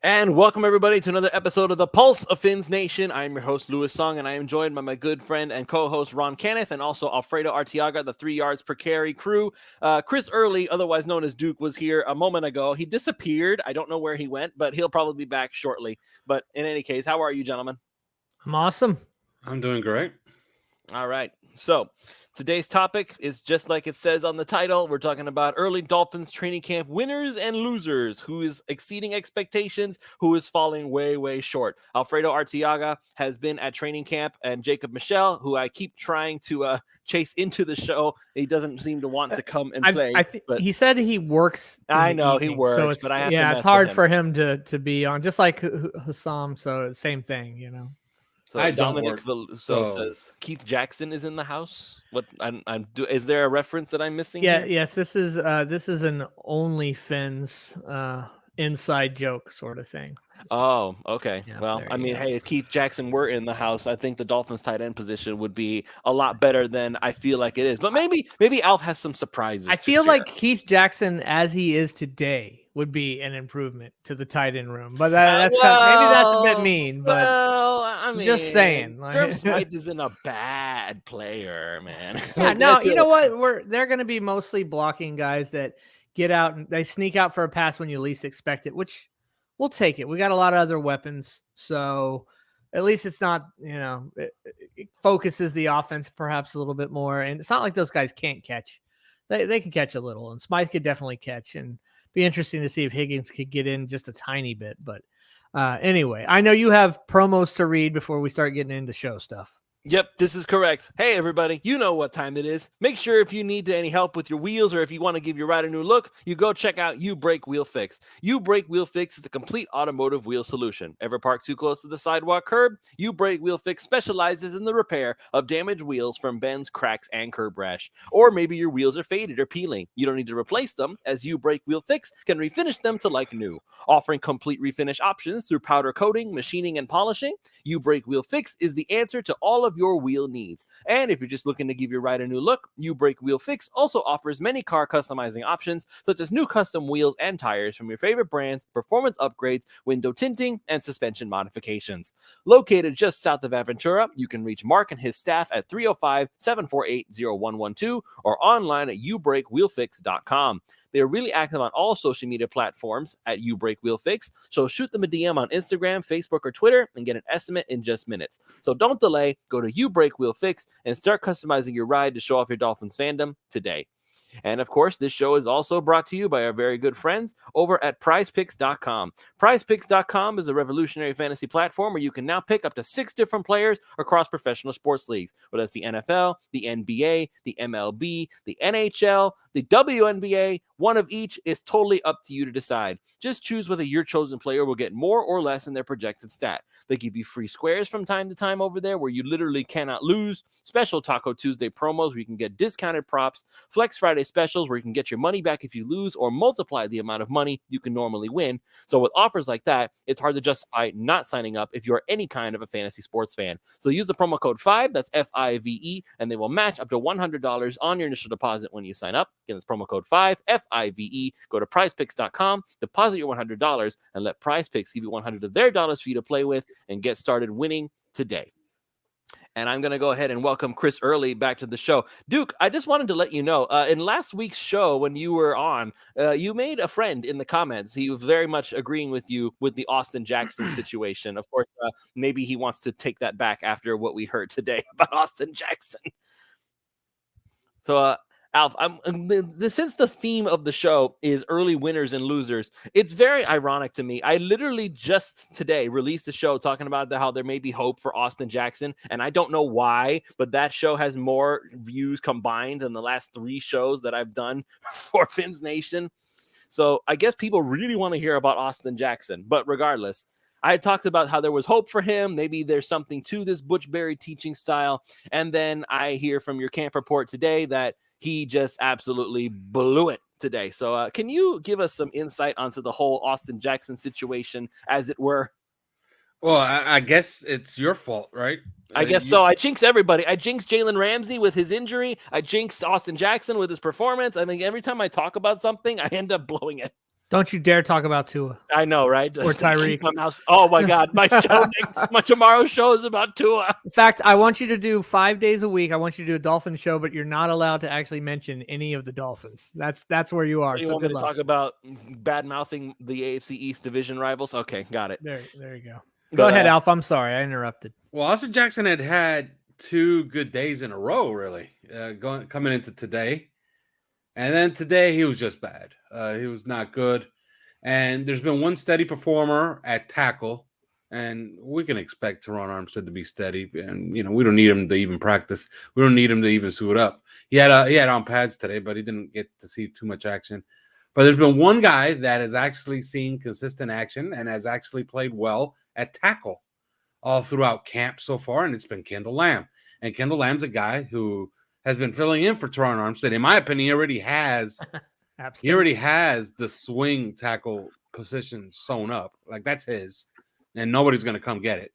And welcome everybody to another episode of the Pulse of Fins Nation. I am your host, Louis Song, and I am joined by my good friend and co-host Ron Caniff, and also Alfredo Artiaga, the 3 yards per carry crew. Chris Early, otherwise known as Duke, was here a moment ago. He disappeared. I don't know where he went, but he'll probably be back shortly. But in any case, how are you, gentlemen? I'm awesome. I'm doing great. All right. So today's topic is just like it says on the title. We're talking about early Dolphins training camp winners and losers, who is exceeding expectations, who is falling way, way short. Alfredo Artiaga has been at training camp, and Jacob Michelle, who I keep trying to chase into the show. He doesn't seem to want to come and play. But he said he works. I know evening, he works, so it's, but I have to it's hard for him to be on, just like Hussam. So same thing, you know. So I don't Dominic says Keith Jackson is in the house. What is there a reference that I'm missing? Yeah, here? yes. This is an OnlyFins inside joke sort of thing. Oh, okay. Yeah, well, I mean, go. hey, if Keith Jackson were in the house, I think the Dolphins tight end position would be a lot better than I feel like it is. But maybe Alf has some surprises. I feel like Keith Jackson, as he is today, would be an improvement to the tight end room. But maybe that's a bit mean. But I mean, just saying, Durham Smythe isn't a bad player, man. Yeah, no, you know what? They're going to be mostly blocking guys that get out and they sneak out for a pass when you least expect it, which we'll take it. We got a lot of other weapons, so at least it's not, it focuses the offense perhaps a little bit more. And it's not like those guys can't catch. They can catch a little, and Smythe could definitely catch. And be interesting to see if Higgins could get in just a tiny bit. But anyway, I know you have promos to read before we start getting into show stuff. Yep, this is correct. Hey, everybody, you know what time it is. Make sure if you need any help with your wheels or if you want to give your ride a new look, you go check out You Brake Wheel Fix. You Brake Wheel Fix is a complete automotive wheel solution. Ever parked too close to the sidewalk curb? You Brake Wheel Fix specializes in the repair of damaged wheels from bends, cracks, and curb rash. Or maybe your wheels are faded or peeling. You don't need to replace them, as You Brake Wheel Fix can refinish them to like new. Offering complete refinish options through powder coating, machining, and polishing, You Brake Wheel Fix is the answer to all of your wheel needs. And if you're just looking to give your ride a new look, You Brake Wheel Fix also offers many car customizing options, such as new custom wheels and tires from your favorite brands, performance upgrades, window tinting, and suspension modifications. Located just south of Aventura, you can reach Mark and his staff at 305-748-0112 or online at youbrakewheelfix.com. They are really active on all social media platforms at You Brake Wheel Fix. So shoot them a DM on Instagram, Facebook, or Twitter and get an estimate in just minutes. So don't delay. Go to You Brake Wheel Fix and start customizing your ride to show off your Dolphins fandom today. And of course, this show is also brought to you by our very good friends over at prizepicks.com. Prizepicks.com is a revolutionary fantasy platform where you can now pick up to 6 different players across professional sports leagues, whether that's the NFL, the NBA, the MLB, the NHL, the WNBA. One of each is totally up to you to decide. Just choose whether your chosen player will get more or less in their projected stat. They give you free squares from time to time over there where you literally cannot lose, special Taco Tuesday promos where you can get discounted props, Flex Friday specials where you can get your money back if you lose or multiply the amount of money you can normally win. So with offers like that, it's hard to justify not signing up if you're any kind of a fantasy sports fan. So use the promo code 5, that's FIVE, and they will match up to $100 on your initial deposit when you sign up. Again, it's promo code 5, FIVE. Go to prizepicks.com, deposit your $100, and let PrizePicks give you $100 of their dollars for you to play with and get started winning today. And I'm going to go ahead and welcome Chris Early back to the show. Duke, I just wanted to let you know, in last week's show when you were on, you made a friend in the comments. He was very much agreeing with you with the Austin Jackson situation. Of course, maybe he wants to take that back after what we heard today about Austin Jackson. So, Alf, since the theme of the show is early winners and losers, it's very ironic to me. I literally just today released a show talking about how there may be hope for Austin Jackson, and I don't know why, but that show has more views combined than the last 3 shows that I've done for Fins Nation. So I guess people really want to hear about Austin Jackson, but regardless, I talked about how there was hope for him. Maybe there's something to this Butch Berry teaching style, and then I hear from your camp report today that he just absolutely blew it today. So can you give us some insight onto the whole Austin Jackson situation, as it were? Well, I guess it's your fault, right? I guess so. I jinx everybody. I jinx Jalen Ramsey with his injury. I jinxed Austin Jackson with his performance. I mean, every time I talk about something, I end up blowing it. Don't you dare talk about Tua. I know, right? Or Tyreek. Oh my God, my tomorrow's show is about Tua. In fact, I want you to do 5 days a week. I want you to do a Dolphins show, but you're not allowed to actually mention any of the Dolphins. That's where you are. You so want me good to luck. talk about bad mouthing the AFC East division rivals? Okay, got it. There you go. Go ahead, But, Alf. I'm sorry, I interrupted. Well, Austin Jackson had 2 good days in a row, really, coming into today. And then today he was just bad. He was not good. And there's been one steady performer at tackle, and we can expect Teron Armstead to be steady. And we don't need him to even practice. We don't need him to even suit up. He had on pads today, but he didn't get to see too much action. But there's been one guy that has actually seen consistent action and has actually played well at tackle all throughout camp so far, and it's been Kendall Lamb. And Kendall Lamb's a guy who has been filling in for Teron Armstead. In my opinion, he already has the swing tackle position sewn up. Like, that's his, and nobody's going to come get it.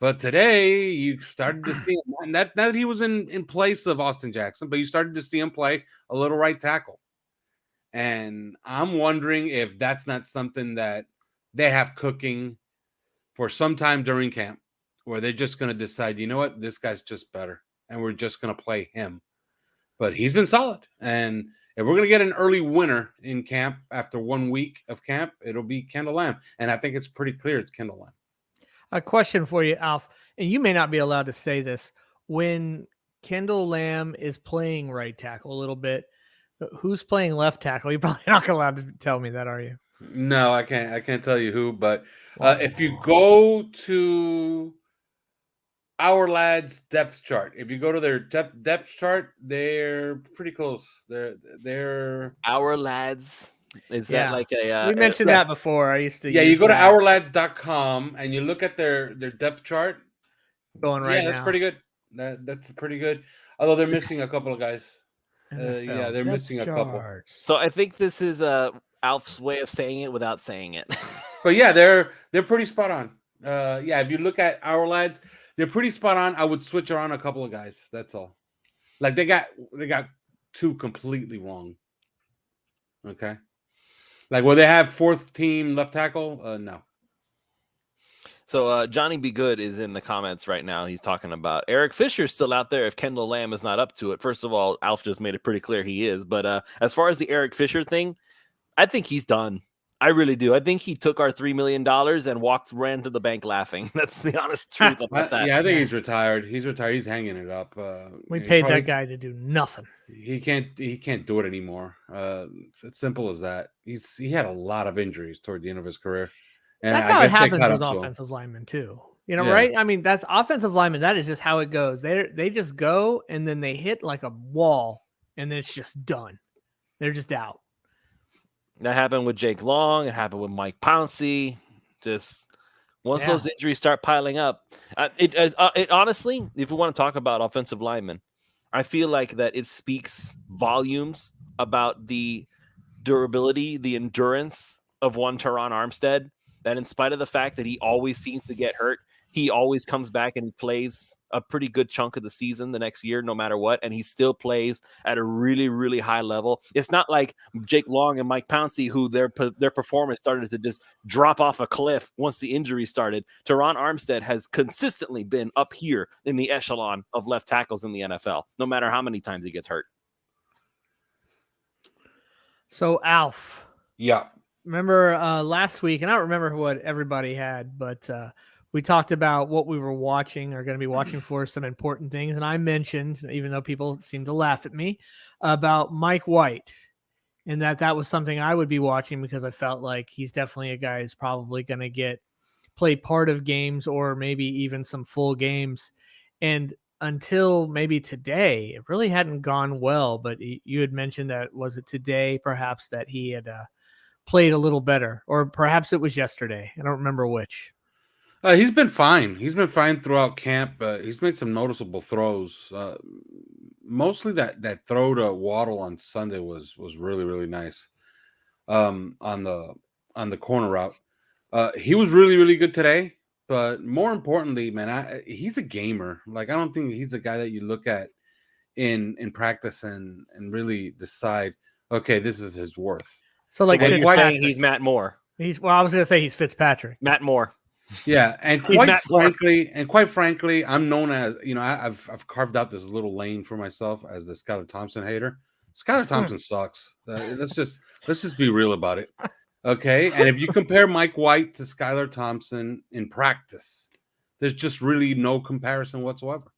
But today, you started to see him, and not that he was in place of Austin Jackson, but you started to see him play a little right tackle. And I'm wondering if that's not something that they have cooking for some time during camp, where they're just going to decide, you know what, this guy's just better, and we're just going to play him. But he's been solid. And if we're going to get an early winner in camp after 1 week of camp, it'll be Kendall Lamb. And I think it's pretty clear it's Kendall Lamb. A question for you, Alf, and you may not be allowed to say this. When Kendall Lamb is playing right tackle a little bit, who's playing left tackle? You're probably not allowed to tell me that, are you? No, I can't. I can't tell you who. But if you go to our lads' depth chart, if you go to their depth chart, they're pretty close. They're our lads. Is that like a? We mentioned that before. I used to. Yeah, you go to ourlads.com and you look at their depth chart. Going right now. Yeah, that's pretty good. That's pretty good. Although they're missing a couple of guys. Yeah, they're missing a couple. So I think this is Alf's way of saying it without saying it. But yeah, they're pretty spot on. Yeah, if you look at our lads, they're pretty spot on. I would switch around a couple of guys. That's all. Like they got 2 completely wrong. Okay. Like, will they have 4th team left tackle? No. So Johnny Be Good is in the comments right now. He's talking about Eric Fisher's still out there if Kendall Lamb is not up to it. First of all, Alf just made it pretty clear he is. But as far as the Eric Fisher thing, I think he's done. I really do. I think he took our $3 million and ran to the bank laughing. That's the honest truth about that. Yeah, I think he's retired. He's retired. He's hanging it up. We paid that guy to do nothing. He can't do it anymore. It's as simple as that. He had a lot of injuries toward the end of his career. And that's how it happens with offensive linemen too. Right? I mean, that's offensive linemen. That is just how it goes. They just go and then they hit like a wall and then it's just done. They're just out. That happened with Jake Long. It happened with Mike Pouncey. Just once those injuries start piling up, it honestly, if we want to talk about offensive linemen, I feel like that it speaks volumes about the durability, the endurance of one Teron Armstead. That in spite of the fact that he always seems to get hurt, he always comes back and he plays a pretty good chunk of the season the next year, no matter what. And he still plays at a really, really high level. It's not like Jake Long and Mike Pouncey, who their performance started to just drop off a cliff once the injury started. Teron Armstead has consistently been up here in the echelon of left tackles in the NFL, no matter how many times he gets hurt. So, Alf. Yeah. Remember last week, and I don't remember what everybody had, but we talked about what we were watching or going to be watching for some important things. And I mentioned, even though people seem to laugh at me, about Mike White and that was something I would be watching because I felt like he's definitely a guy who's probably going to play part of games or maybe even some full games. And until maybe today, it really hadn't gone well. But you had mentioned that, was it today perhaps, that he had played a little better, or perhaps it was yesterday. I don't remember which. He's been fine. He's been fine throughout camp. He's made some noticeable throws. Mostly that throw to Waddle on Sunday was really, really nice. On the corner route, he was really, really good today. But more importantly, man, he's a gamer. Like, I don't think he's a guy that you look at in practice and really decide, okay, this is his worth. So like what you're Fitzpatrick. saying, he's Matt Moore. I was gonna say he's Fitzpatrick. Matt Moore. Yeah, and He's quite Matt Moore. frankly, I'm known as, I've carved out this little lane for myself as the Skylar Thompson hater. Skylar Thompson sucks. Let's just be real about it. Okay, and if you compare Mike White to Skylar Thompson in practice, there's just really no comparison whatsoever.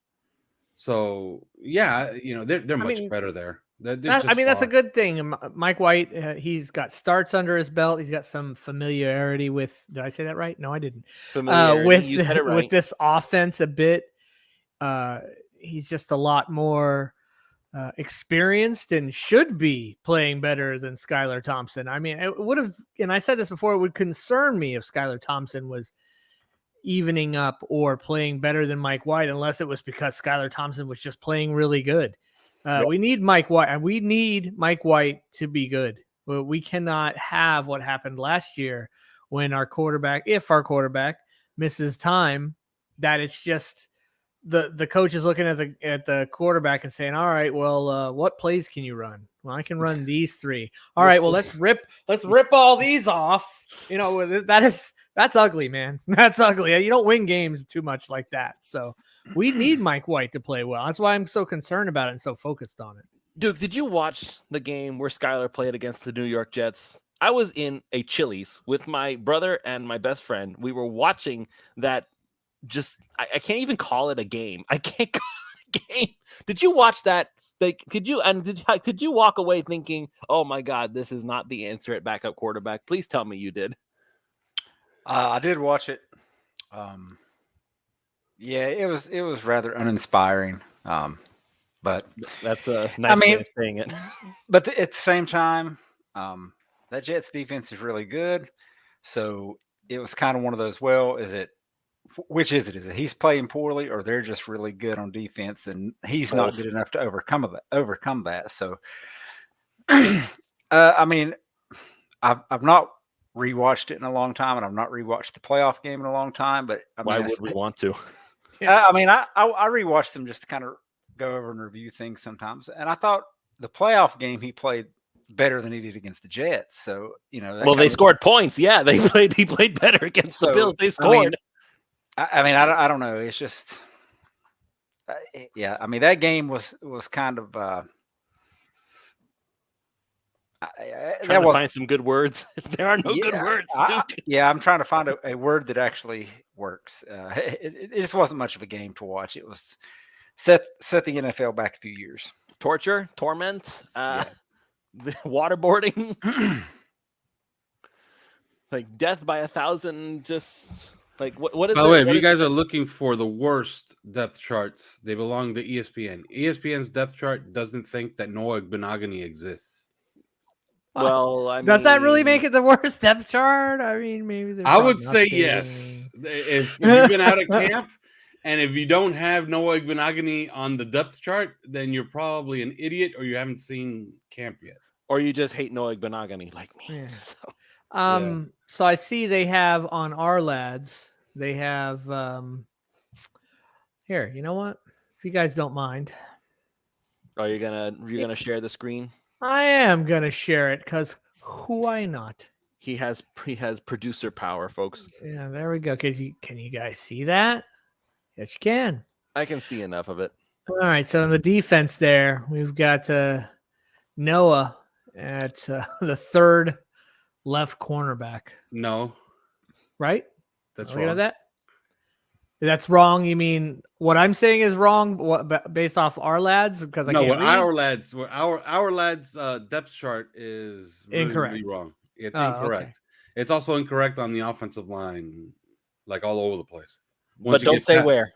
So yeah, they're much better there. That's a good thing. Mike White, he's got starts under his belt. He's got some familiarity with. Did I say that right? No, I didn't. You said it right. With this offense a bit, he's just a lot more experienced and should be playing better than Skylar Thompson. I mean, it would have, and I said this before, it would concern me if Skylar Thompson was evening up or playing better than Mike White, unless it was because Skylar Thompson was just playing really good. We need Mike White, and we need Mike White to be good. But we cannot have what happened last year when if our quarterback misses time, that it's just the coach is looking at the quarterback and saying, all right, well, what plays can you run? Well, I can run these 3. All right, well, let's rip all these off. That's ugly, man. That's ugly. You don't win games too much like that. So we need Mike White to play well. That's why I'm so concerned about it and so focused on it. Duke, did you watch the game where Skylar played against the New York Jets? I was in a Chili's with my brother and my best friend. We were watching that. I can't even call it a game. I can't call it a game. Did you watch that? Like, did you walk away thinking, oh my God, this is not the answer at backup quarterback? Please tell me you did. I did watch it. Yeah, it was rather uninspiring. But that's a nice way of saying it. But at the same time, that Jets defense is really good. So it was kind of one of those, which is it? Is it he's playing poorly, or they're just really good on defense and he's not good enough to overcome that? So, I've not rewatched it in a long time, and I've not rewatched the playoff game in a long time. But why would we want to? I rewatched them just to kind of go over and review things sometimes. And I thought the playoff game he played better than he did against the Jets. So they scored points. Yeah, he played better against the Bills. They scored. I don't know. It's just, that game was kind of. Trying to find some good words. There are no good words, Duke. I'm trying to find a word that actually works. It just wasn't much of a game to watch. It was set the NFL back a few years. Torture, torment, waterboarding, like death by 1,000. Just like what is? By the way, if you guys are looking for the worst depth charts, they belong to ESPN. ESPN's depth chart doesn't think that Noah Benogany exists. Well, does that really make it the worst depth chart? I mean, maybe. I would say yes. If you've been out of camp, and if you don't have Noah Benogany on the depth chart, then you're probably an idiot, or you haven't seen camp yet, or you just hate Noah Benogany like me. Yeah. So I see they have on our lads. They have here. You know what? If you guys don't mind, you're gonna share the screen. I am gonna share it because why not? He has producer power, folks. Yeah, there we go. Can you guys see that? Yes, you can. I can see enough of it. All right. So in the defense there, we've got Noah at the third left cornerback. No, right? That's wrong. Look at that. That's wrong. You mean what I'm saying is wrong? What, based off our lads? Because our lads depth chart is really, incorrect. Really wrong. It's incorrect. Okay. It's also incorrect on the offensive line, like all over the place. But don't say where.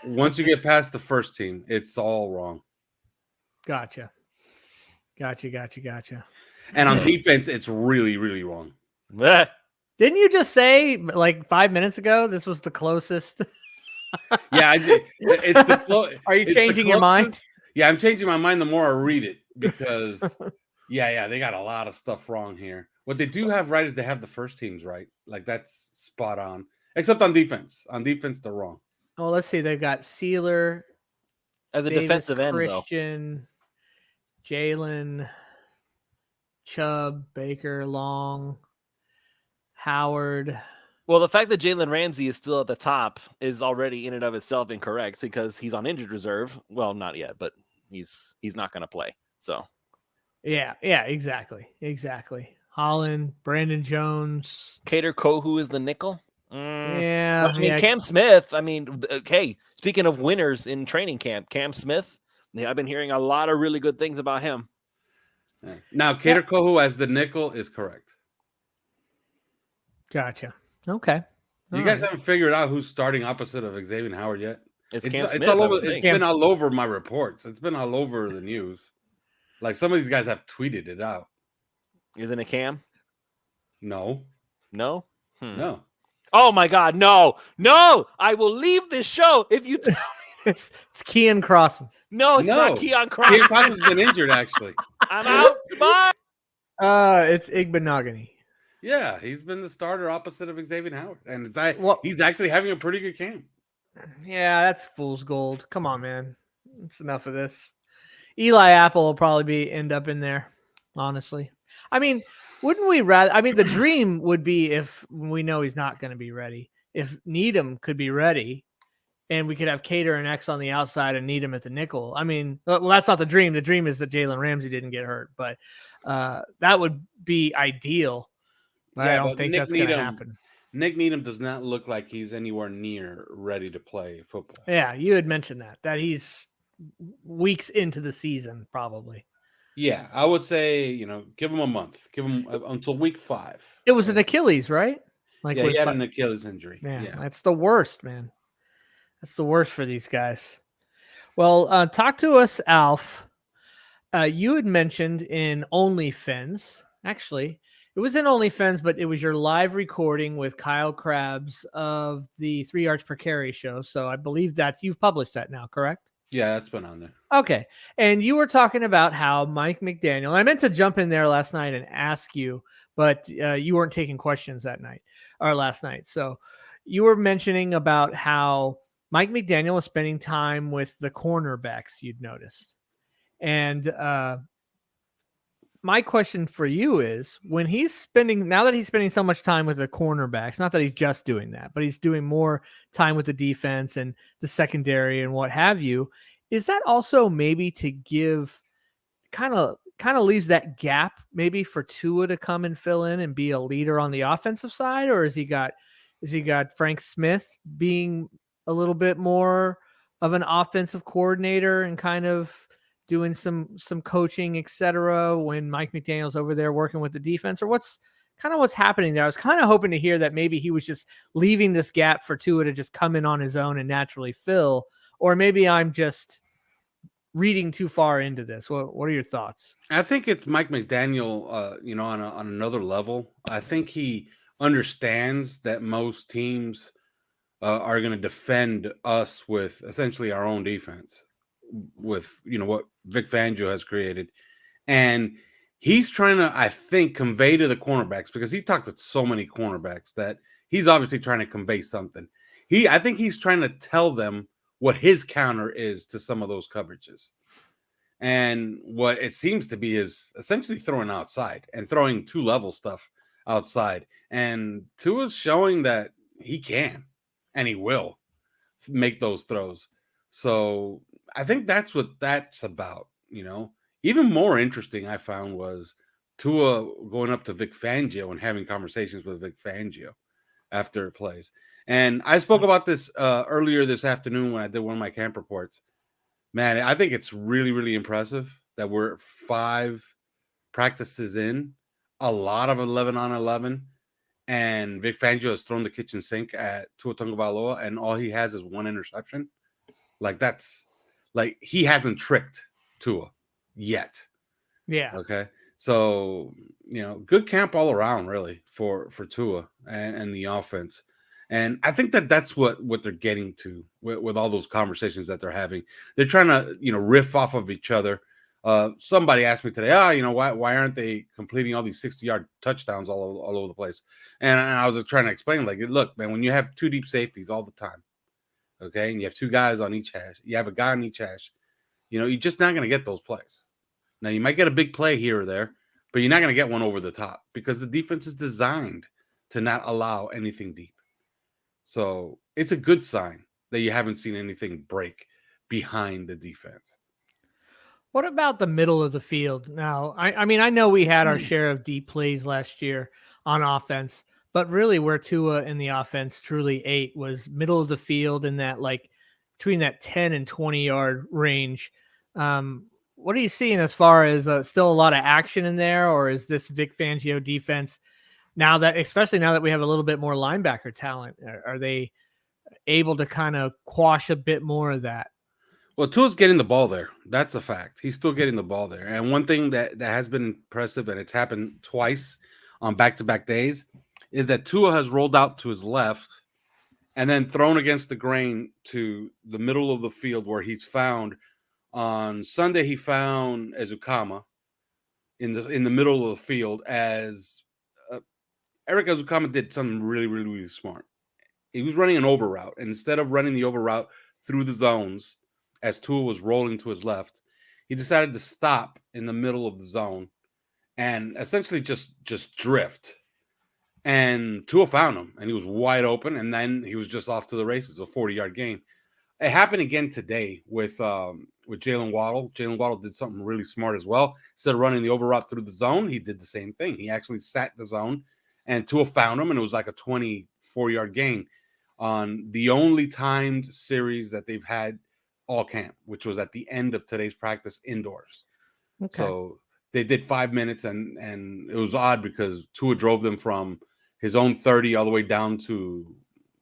Once you get past the first team, it's all wrong. Gotcha. And on defense, it's really, really wrong. Didn't you just say like 5 minutes ago this was the closest? Yeah, I did. It's the Are you changing your mind? Yeah, I'm changing my mind the more I read it because, they got a lot of stuff wrong here. What they do have right is they have the first teams right. Like that's spot on, except on defense. On defense, they're wrong. Oh, let's see. They've got Sealer as a defensive end, Christian, Jalen. Chubb, Baker, Long, Howard. Well, the fact that Jalen Ramsey is still at the top is already in and of itself incorrect because he's on injured reserve. Well, not yet, but he's not going to play. So, Yeah, exactly. Holland, Brandon Jones. Cater Kohu is the nickel. Yeah, I mean, Cam Smith. I mean, okay. Speaking of winners in training camp, Cam Smith. Yeah, I've been hearing a lot of really good things about him. Yeah. Now, Cater Kohu as the nickel is correct. Gotcha. Okay. You guys haven't figured out who's starting opposite of Xavier Howard yet? It's Cam Smith. It's all over. It's been all over my reports. It's been all over the news. Like some of these guys have tweeted it out. Isn't it Cam? No. No. No. Oh my God! No! I will leave this show if you tell me it's Keon Crossan. No, it's not Keon Crossan. Keon Crossan's been injured, actually. I'm out. Goodbye. It's Igbenogany. Yeah, he's been the starter opposite of Xavier Howard, and he's actually having a pretty good camp. Yeah, that's fool's gold. Come on, man. It's enough of this. Eli Apple will probably end up in there, honestly. I mean, wouldn't we rather? I mean, the dream would be if we know he's not going to be ready. If Needham could be ready, and we could have Cater and X on the outside and Needham at the nickel. I mean, well, that's not the dream. The dream is that Jalen Ramsey didn't get hurt, but that would be ideal. But I don't think that's going to happen. Nick Needham does not look like he's anywhere near ready to play football. Yeah, you had mentioned that he's weeks into the season, probably. Yeah, I would say, give him a month. Give him until week 5. It was an Achilles, right? He had an Achilles injury. Yeah, that's the worst, man. That's the worst for these guys. Well, talk to us, Alf. You had mentioned in OnlyFans, actually, it was in OnlyFans, but it was your live recording with Kyle Krabs of the 3 yards per carry show. So I believe that you've published that now, correct? Yeah, that's been on there. Okay. And you were talking about how Mike McDaniel, I meant to jump in there last night and ask you, but you weren't taking questions last night. So you were mentioning about how Mike McDaniel was spending time with the cornerbacks you'd noticed. And my question for you is, now that he's spending so much time with the cornerbacks, not that he's just doing that, but he's doing more time with the defense and the secondary and what have you, is that also maybe to give kind of leaves that gap maybe for Tua to come and fill in and be a leader on the offensive side? Or has he got Frank Smith being a little bit more of an offensive coordinator and kind of doing some coaching, etc., when Mike McDaniel's over there working with the defense? Or what's happening there? I was kind of hoping to hear that maybe he was just leaving this gap for Tua to just come in on his own and naturally fill, or maybe I'm just reading too far into this. What are your thoughts? I think it's Mike McDaniel, on another level. I think he understands that most teams are going to defend us with essentially our own defense, with what Vic Fangio has created, and he's trying to, I think, convey to the cornerbacks, because he talked to so many cornerbacks that he's obviously trying to convey something. I think he's trying to tell them what his counter is to some of those coverages, and what it seems to be is essentially throwing outside and throwing 2-level stuff outside. And Tua's showing that he can and he will make those throws. So I think that's what that's about. Even more interesting I found was Tua going up to Vic Fangio and having conversations with Vic Fangio after it plays. And I spoke about this earlier this afternoon when I did one of my camp reports. Man, I think it's really, really impressive that we're 5 practices in, a lot of 11-on-11, and Vic Fangio has thrown the kitchen sink at Tua Tagovailoa, and all he has is 1 interception. He hasn't tricked Tua yet. Yeah. Okay. So, good camp all around, really, for Tua and the offense. And I think that's what they're getting to with all those conversations that they're having. They're trying to, riff off of each other. Somebody asked me today, why aren't they completing all these 60-yard touchdowns all over the place? And I was trying to explain, look, man, when you have 2 deep safeties all the time, okay, and you have 2 guys on each hash, you have a guy on each hash, you're just not going to get those plays. Now, you might get a big play here or there, but you're not going to get one over the top because the defense is designed to not allow anything deep. So it's a good sign that you haven't seen anything break behind the defense. What about the middle of the field? Now, I mean, I know we had our share of deep plays last year on offense, but really where Tua in the offense truly ate was middle of the field in that like between that 10 and 20 yard range. What are you seeing as far as still a lot of action in there, or is this Vic Fangio defense now that, especially now that we have a little bit more linebacker talent, are they able to kind of quash a bit more of that? Well, Tua's getting the ball there. That's a fact. He's still getting the ball there. And one thing that has been impressive, and it's happened twice on back-to-back days, is that Tua has rolled out to his left and then thrown against the grain to the middle of the field where he's found. On Sunday, he found Ezukama in the middle of the field as Eric Ezukama did something really, really, really smart. He was running an over route, and instead of running the over route through the zones as Tua was rolling to his left, he decided to stop in the middle of the zone and essentially just drift. And Tua found him, and he was wide open, and then he was just off to the races, a 40-yard gain. It happened again today with Jalen Waddle. Jalen Waddle did something really smart as well. Instead of running the over route through the zone, he did the same thing. He actually sat the zone, and Tua found him, and it was like a 24-yard gain on the only timed series that they've had all camp, which was at the end of today's practice indoors. Okay. So they did 5 minutes, and it was odd because Tua drove them from his own 30 all the way down to,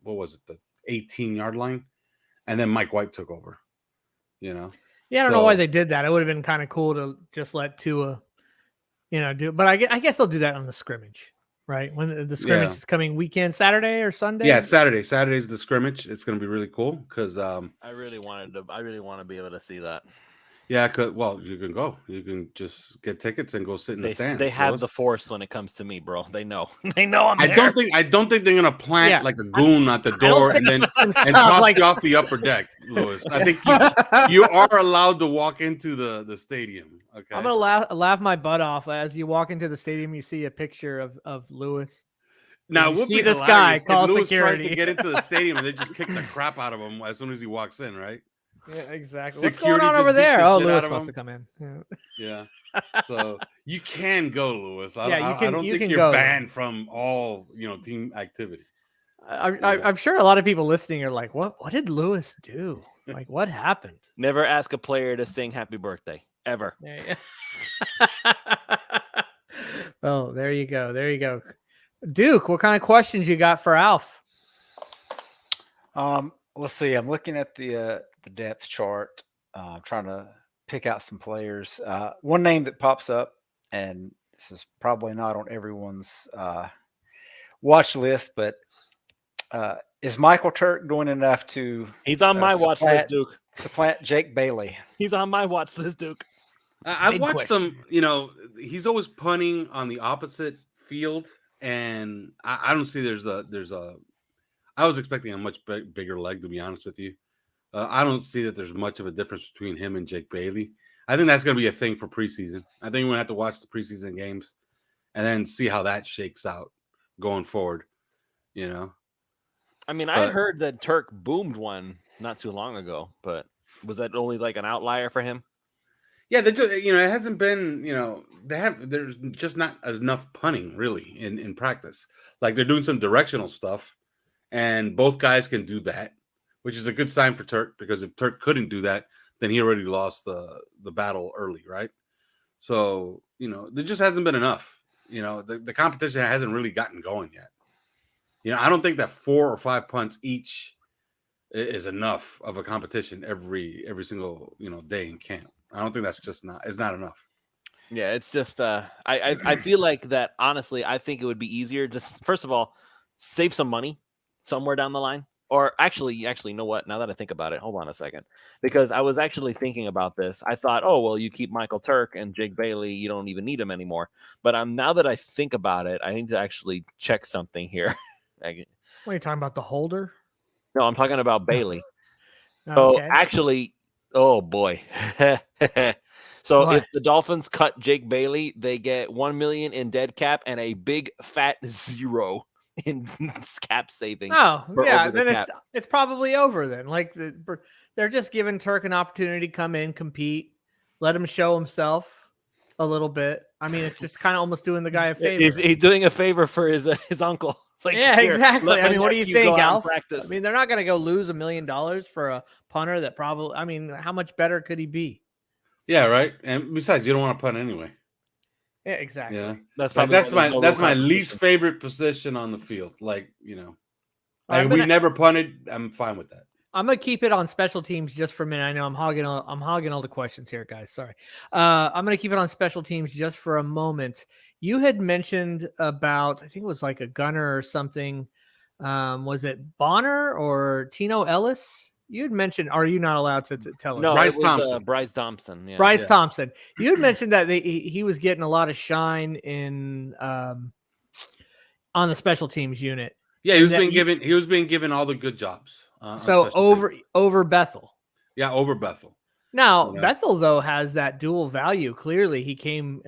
what was it, the 18-yard line? And then Mike White took over, you know? Yeah, I don't know why they did that. It would have been kind of cool to just let Tua, do. But I guess they'll do that on the scrimmage, right? When the scrimmage is coming weekend, Saturday or Sunday? Yeah, Saturday. Saturday's the scrimmage. It's going to be really cool because I really want to be able to see that. Yeah, you can go. You can just get tickets and go sit in the stands. They have the force when it comes to me, bro. They know. They know I'm there. I don't think they're gonna plant like a goon at the door and toss you off the upper deck, Lewis. I think you are allowed to walk into the stadium. Okay. I'm gonna laugh my butt off as you walk into the stadium. You see a picture of Lewis. Now you see this guy call Lewis security. Tries to get into the stadium and they just kick the crap out of him as soon as he walks in, right? Yeah, exactly. Security, what's going on over there? Oh, Lewis wants to come in. Yeah. So you can go, Lewis. I don't think you're go banned from all team activities. I'm sure a lot of people listening are like, "What did Lewis do? Like, what happened?" Never ask a player to sing "Happy Birthday" ever. Oh, there you go. There you go. Duke, what kind of questions you got for Alf? Let's see. I'm looking at the depth chart, trying to pick out some players. One name that pops up, and this is probably not on everyone's watch list, but is Michael Turk doing enough to? He's on my watch list, Duke. Supplant Jake Bailey. He's on my watch list, Duke. I've watched him. He's always punting on the opposite field, and I don't see there's a. I was expecting a much bigger leg, to be honest with you. I don't see that there's much of a difference between him and Jake Bailey. I think that's going to be a thing for preseason. I think we're going to have to watch the preseason games and then see how that shakes out going forward, I mean, I heard that Turk boomed one not too long ago, but was that only like an outlier for him? Yeah, it hasn't been, there's just not enough punting really in practice. Like they're doing some directional stuff, and both guys can do that, which is a good sign for Turk, because if Turk couldn't do that, then he already lost the battle early, right? So, there just hasn't been enough. The competition hasn't really gotten going yet. I don't think that 4 or 5 punts each is enough of a competition every single, day in camp. I don't think it's not enough. Yeah, it's just I feel like that, honestly. I think it would be easier just, first of all, save some money somewhere down the line. Or actually, you know what? Now that I think about it, hold on a second. Because I was actually thinking about this. I thought, oh, well, you keep Michael Turk and Jake Bailey. You don't even need him anymore. But now that I think about it, I need to actually check something here. What are you talking about, the holder? No, I'm talking about Bailey. Okay. So actually, oh, boy. So What? if the Dolphins cut Jake Bailey, they get $1 million in dead cap and a big fat 0 in cap savings. Oh, for yeah. over the Then cap. it's probably over then. Like they're just giving Turk an opportunity to come in, compete, let him show himself a little bit. I mean, it's just kind of almost doing the guy a favor. He's doing a favor for his uncle. It's like, Yeah, "Here, exactly. let I my mean, what do you nephew think, go out and Alf? practice." I mean, they're not going to go lose $1 million for a punter that probably. I mean, how much better could he be? Yeah, right. And besides, you don't want to punt anyway. Yeah, exactly. Yeah, That's like probably that's my least favorite position on the field. Like, All right, we never punted. I'm fine with that. I'm gonna keep it on special teams just for a minute. I know I'm hogging all the questions here, guys. Sorry. I'm gonna keep it on special teams just for a moment. You had mentioned about, I think it was like a gunner or something. Was it Bonner or Tino Ellis? You had mentioned. Are you not allowed to tell us? No, Bryce it was, Thompson. Bryce Thompson. Yeah. Bryce Yeah. Thompson. You had mentioned that he was getting a lot of shine in on the special teams unit. Yeah, he was being given all the good jobs. So over Bethel. Yeah, over Bethel. Now Bethel though has that dual value. Clearly, he came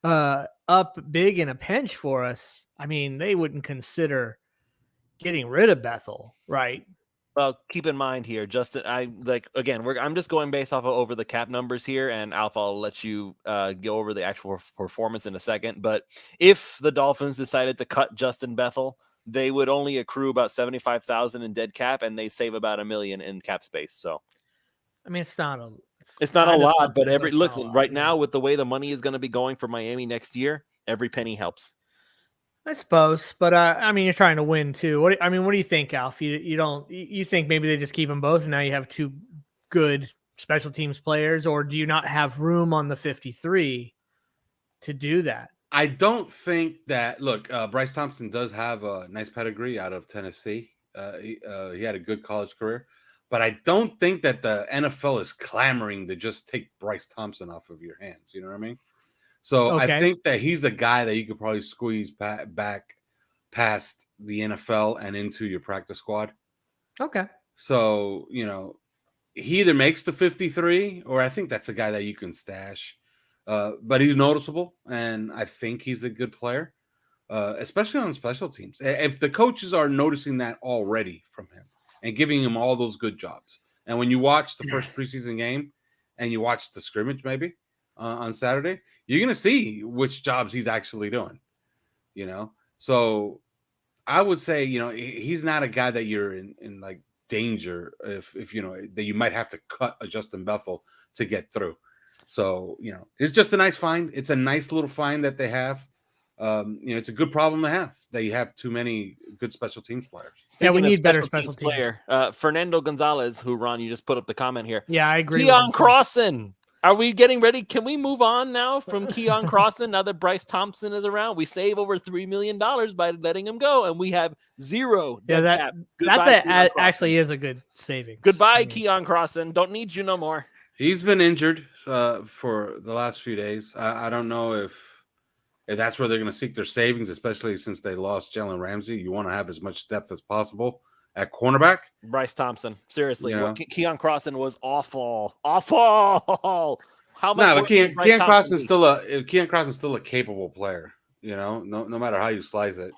up big in a pinch for us. I mean, they wouldn't consider getting rid of Bethel, right? Well, keep in mind here, Justin. I'm just going based off of over the cap numbers here, and Alpha, I'll let you go over the actual performance in a second. But if the Dolphins decided to cut Justin Bethel, they would only accrue about $75,000 in dead cap, and they save about $1 million in cap space. So, I mean, it's not a lot, but right now with the way the money is going to be going for Miami next year, every penny helps. I suppose, but I mean, you're trying to win too. What do you think, Alf? You think maybe they just keep them both, and now you have two good special teams players, or do you not have room on the 53 to do that? I don't think that. Look, Bryce Thompson does have a nice pedigree out of Tennessee. He had a good college career, but I don't think that the NFL is clamoring to just take Bryce Thompson off of your hands. You know what I mean? So Okay. I think that he's a guy that you could probably squeeze back past the NFL and into your practice squad. Okay. So, he either makes the 53 or I think that's a guy that you can stash. But he's noticeable, and I think he's a good player, especially on special teams. If the coaches are noticing that already from him and giving him all those good jobs. And when you watch the first preseason game and you watch the scrimmage maybe on Saturday, you're going to see which jobs he's actually doing, So I would say, he's not a guy that you're in like danger if that you might have to cut a Justin Bethel to get through. So, it's just a nice find. It's a nice little find that they have. It's a good problem to have that you have too many good special teams players. We need better special teams player. Fernando Gonzalez, who Ron, you just put up the comment here. Yeah, I agree. Keon Crossan. Are we getting ready? Can we move on now from Keon Crossan now that Bryce Thompson is around? We save over $3 million by letting him go, and we have zero dead cap. That actually is a good saving. Goodbye, Keon Crossan. Don't need you no more. He's been injured for the last few days. I don't know if that's where they're going to seek their savings, especially since they lost Jalen Ramsey. You want to have as much depth as possible at cornerback. Bryce Thompson, seriously, Keon Crossan was awful. How much? But Keon Crosson's still a capable player. No matter how you slice it,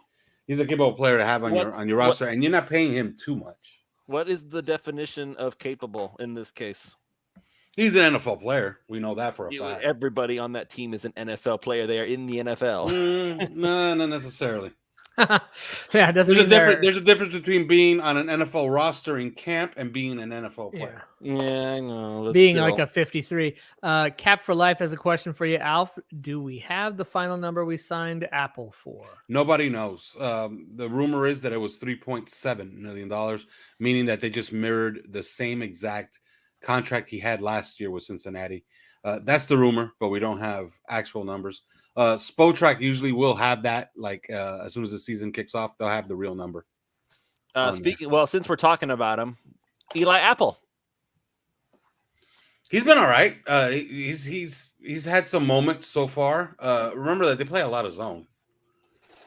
he's a capable player to have on your roster, and you're not paying him too much. What is the definition of capable in this case? He's an NFL player. We know that for a fact. Everybody on that team is an NFL player. They are in the NFL. No, not necessarily. Yeah, it doesn't. There's a difference between being on an NFL roster in camp and being an NFL player. Yeah, I know. Being like a 53. Cap for Life has a question for you, Alf. Do we have the final number we signed Apple for? Nobody knows. The rumor is that it was $3.7 million, meaning that they just mirrored the same exact contract he had last year with Cincinnati. That's the rumor, but we don't have actual numbers. Spotrac usually will have that, as soon as the season kicks off, they'll have the real number. Since we're talking about him, Eli Apple. He's been all right. He's had some moments so far. Remember that they play a lot of zone.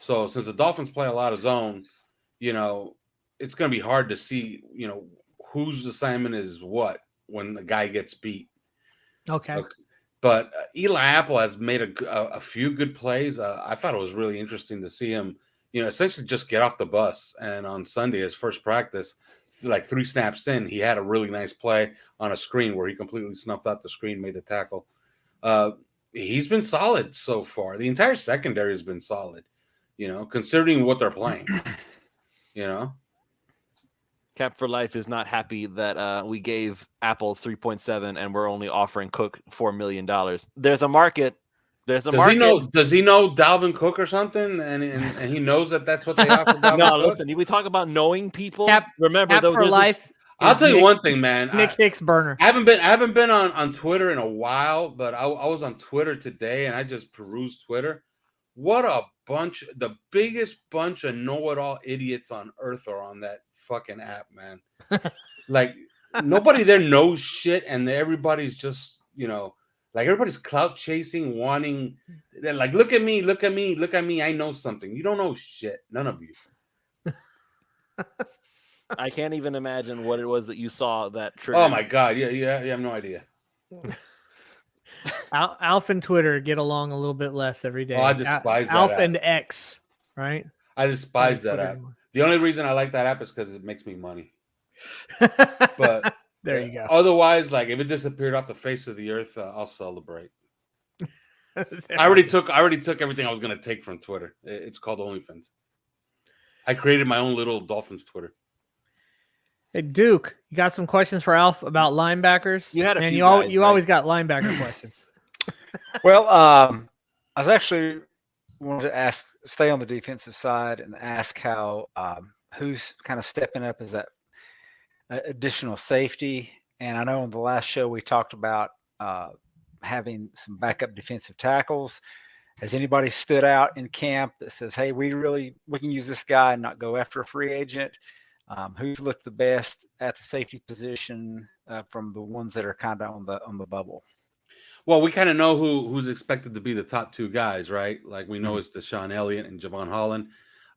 So since the Dolphins play a lot of zone, it's going to be hard to see, whose assignment is what when the guy gets beat. Okay. But Eli Apple has made a few good plays. I thought it was really interesting to see him, essentially just get off the bus. And on Sunday, his first practice, like 3 snaps in, he had a really nice play on a screen where he completely snuffed out the screen, made the tackle. He's been solid so far. The entire secondary has been solid, considering what they're playing, Cap for Life is not happy that we gave Apple 3.7 and we're only offering Cook $4 million. There's a market. Does he know Dalvin Cook or something? And he knows that's what they offer. Dalvin No, Cook? Listen. We talk about knowing people. Cap for Life. I'll tell you one thing, man. Nick Hicks burner. I haven't been on Twitter in a while, but I was on Twitter today and I just perused Twitter. What the biggest bunch of know-it-all idiots on earth are on that fucking app, man. Like nobody there knows shit, and everybody's just, like everybody's clout chasing, wanting. They're like, look at me, look at me, look at me. I know something. You don't know shit. None of you. I can't even imagine what it was that you saw that triggered. Oh my god, yeah, you have no idea. Alf and Twitter get along a little bit less every day. Oh, I despise that Alf app. and X, right? I despise that app. The only reason I like that app is because it makes me money. But there you go. Otherwise, like if it disappeared off the face of the earth, I'll celebrate. I already took everything I was going to take from Twitter. It's called OnlyFans. I created my own little Dolphins Twitter. Hey Duke, you got some questions for Alf about linebackers? You had a few. You always got linebacker questions. Well, I was actually wanted to stay on the defensive side and ask how who's kind of stepping up as that additional safety. And I know on the last show we talked about having some backup defensive tackles. Has anybody stood out in camp that says, "Hey, we can use this guy and not go after a free agent"? Who's looked the best at the safety position from the ones that are kind of on the bubble? Well, we kind of know who's expected to be the top 2 guys, right? Like we know it's Deshaun Elliott and Javon Holland.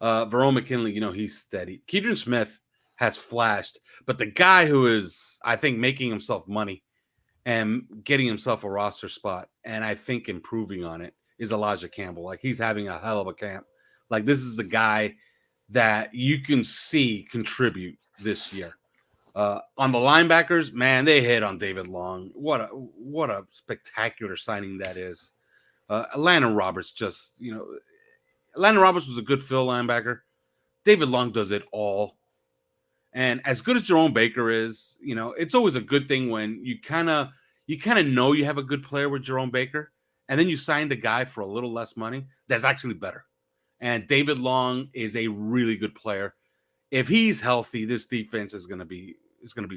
Verone McKinley, he's steady. Keidron Smith has flashed, but the guy who is, I think, making himself money and getting himself a roster spot, and I think improving on it, is Elijah Campbell. Like he's having a hell of a camp. Like this is the guy that you can see contribute this year. On the linebackers, man, they hit on David Long. What a spectacular signing that is. Landon Roberts Landon Roberts was a good fill linebacker. David Long does it all. And as good as Jerome Baker is, it's always a good thing when you kind of know you have a good player with Jerome Baker, and then you signed a guy for a little less money that's actually better. And David Long is a really good player. If he's healthy, this defense is going to be